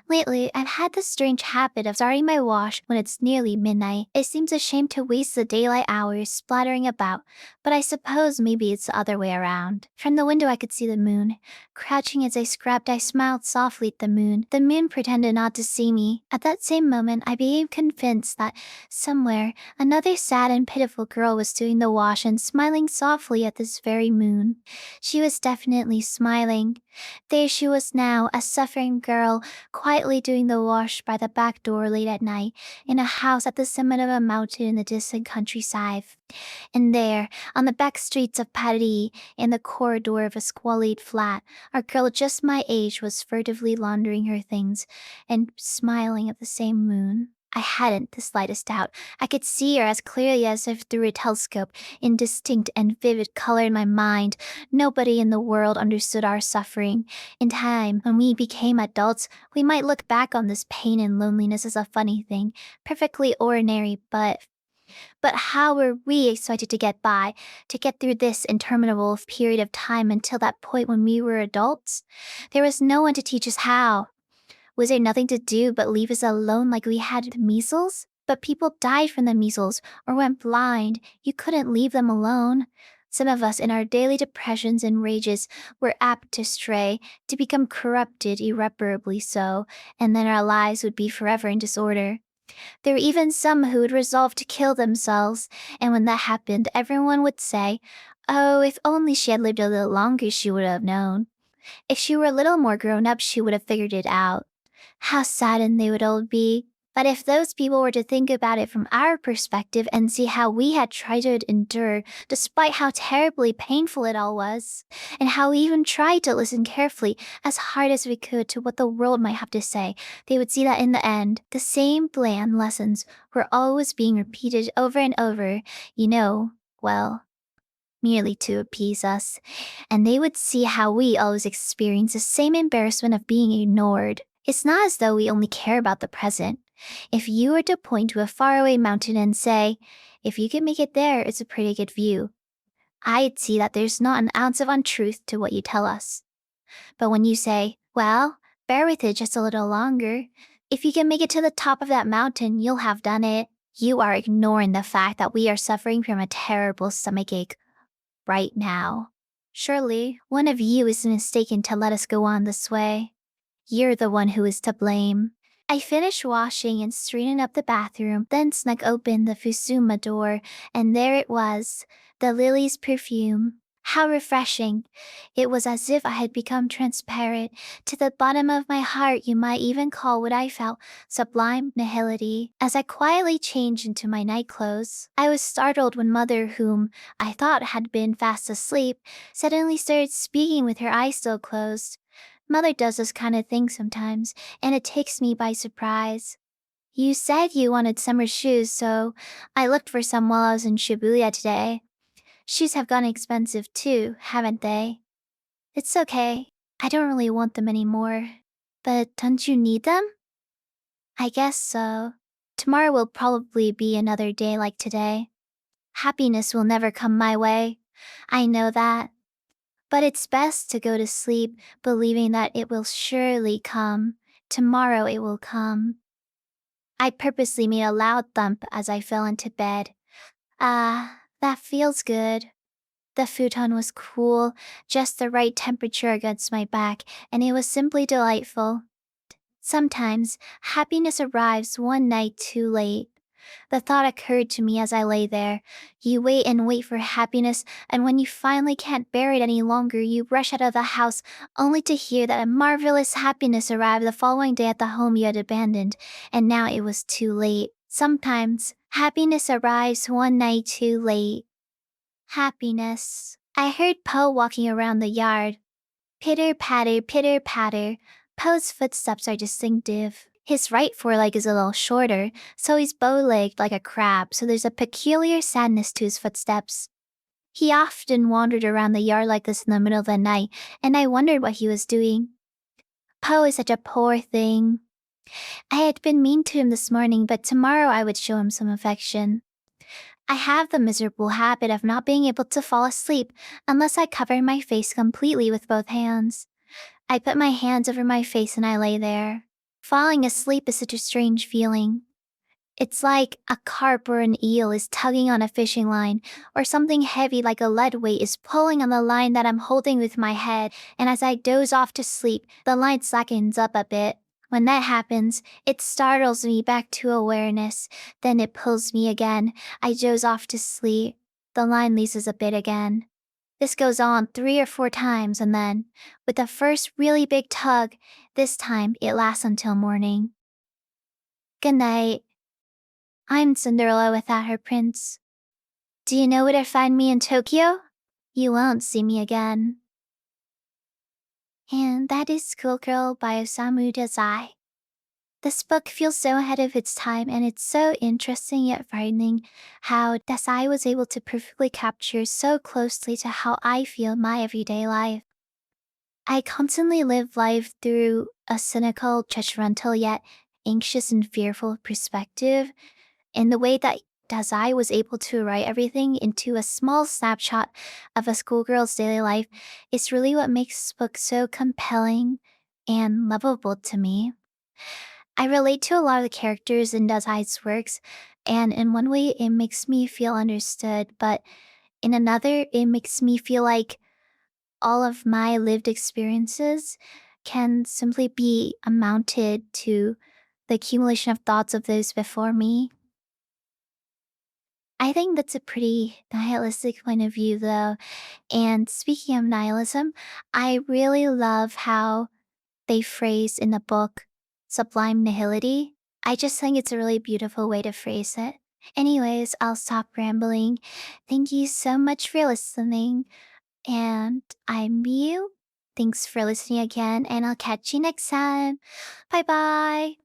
Lately, I've had the strange habit of starting my wash when it's nearly midnight. It seems a shame to waste the daylight hours splattering about, but I suppose maybe it's the other way around. From the window I could see the moon. Crouching as I scrubbed, I smiled softly at the moon. The moon pretended not to see me. At that same moment, I became convinced that somewhere, another sad and pitiful girl was doing the wash and smiling softly at this very moon. She was definitely smiling. There she was now, a suffering girl, quietly doing the wash by the back door late at night, in a house at the summit of a mountain in the distant countryside. And there, on the back streets of Paris, in the corridor of a squalid flat, a girl just my age was furtively laundering her things and smiling at the same moon. I hadn't the slightest doubt. I could see her as clearly as if through a telescope, in distinct and vivid color in my mind. Nobody in the world understood our suffering. In time, when we became adults, we might look back on this pain and loneliness as a funny thing, perfectly ordinary, but how were we expected to get by, to get through this interminable period of time until that point when we were adults? There was no one to teach us how. Was there nothing to do but leave us alone like we had the measles? But people died from the measles or went blind. You couldn't leave them alone. Some of us in our daily depressions and rages were apt to stray, to become corrupted irreparably so, and then our lives would be forever in disorder. There were even some who would resolve to kill themselves, and when that happened, everyone would say, "Oh, if only she had lived a little longer, she would have known. If she were a little more grown up, she would have figured it out." How saddened they would all be. But if those people were to think about it from our perspective and see how we had tried to endure, despite how terribly painful it all was, and how we even tried to listen carefully, as hard as we could, to what the world might have to say, they would see that in the end, the same bland lessons were always being repeated over and over, well, merely to appease us, and they would see how we always experience the same embarrassment of being ignored. It's not as though we only care about the present. If you were to point to a faraway mountain and say, "If you can make it there, it's a pretty good view," I'd see that there's not an ounce of untruth to what you tell us. But when you say, "Well, bear with it just a little longer. If you can make it to the top of that mountain, you'll have done it," you are ignoring the fact that we are suffering from a terrible stomachache right now. Surely, one of you is mistaken to let us go on this way. You're the one who is to blame. I finished washing and straightening up the bathroom, then snuck open the Fusuma door, and there it was, the lily's perfume. How refreshing. It was as if I had become transparent. To the bottom of my heart, you might even call what I felt sublime nihility. As I quietly changed into my night clothes, I was startled when Mother, whom I thought had been fast asleep, suddenly started speaking with her eyes still closed. Mother does this kind of thing sometimes, and it takes me by surprise. "You said you wanted summer shoes, so I looked for some while I was in Shibuya today. Shoes have gone expensive too, haven't they?" It's okay. I don't really want them anymore. But don't you need them? I guess so. Tomorrow will probably be another day like today. Happiness will never come my way. I know that. But it's best to go to sleep believing that it will surely come. Tomorrow it will come. I purposely made a loud thump as I fell into bed. Ah, that feels good. The futon was cool, just the right temperature against my back, and it was simply delightful. Sometimes, happiness arrives one night too late. The thought occurred to me as I lay there. You wait and wait for happiness, and when you finally can't bear it any longer, you rush out of the house, only to hear that a marvelous happiness arrived the following day at the home you had abandoned, and now it was too late. Sometimes, happiness arrives one night too late. Happiness. I heard Poe walking around the yard. Pitter patter, pitter patter. Poe's footsteps are distinctive. His right foreleg is a little shorter, so he's bow-legged like a crab, so there's a peculiar sadness to his footsteps. He often wandered around the yard like this in the middle of the night, and I wondered what he was doing. Poe is such a poor thing. I had been mean to him this morning, but tomorrow I would show him some affection. I have the miserable habit of not being able to fall asleep unless I cover my face completely with both hands. I put my hands over my face and I lay there. Falling asleep is such a strange feeling. It's like a carp or an eel is tugging on a fishing line, or something heavy like a lead weight is pulling on the line that I'm holding with my head, and as I doze off to sleep, the line slackens up a bit. When that happens, it startles me back to awareness, then it pulls me again. I doze off to sleep. The line leases a bit again. This goes on 3 or 4 times, and then, with the first really big tug, this time it lasts until morning. Good night. I'm Cinderella without her prince. Do you know where to find me in Tokyo? You won't see me again. And that is Schoolgirl by Osamu Dazai. This book feels so ahead of its time, and it's so interesting yet frightening how Dazai was able to perfectly capture so closely to how I feel my everyday life. I constantly live life through a cynical, judgmental yet anxious and fearful perspective, and the way that Dazai was able to write everything into a small snapshot of a schoolgirl's daily life is really what makes this book so compelling and lovable to me. I relate to a lot of the characters in Dazai's works, and in one way it makes me feel understood, but in another it makes me feel like all of my lived experiences can simply be amounted to the accumulation of thoughts of those before me. I think that's a pretty nihilistic point of view, though. And speaking of nihilism, I really love how they phrase in the book sublime nihility. I just think it's a really beautiful way to phrase it. Anyways, I'll stop rambling. Thank you so much for listening. And I'm Miyu. Thanks for listening again, and I'll catch you next time. Bye bye.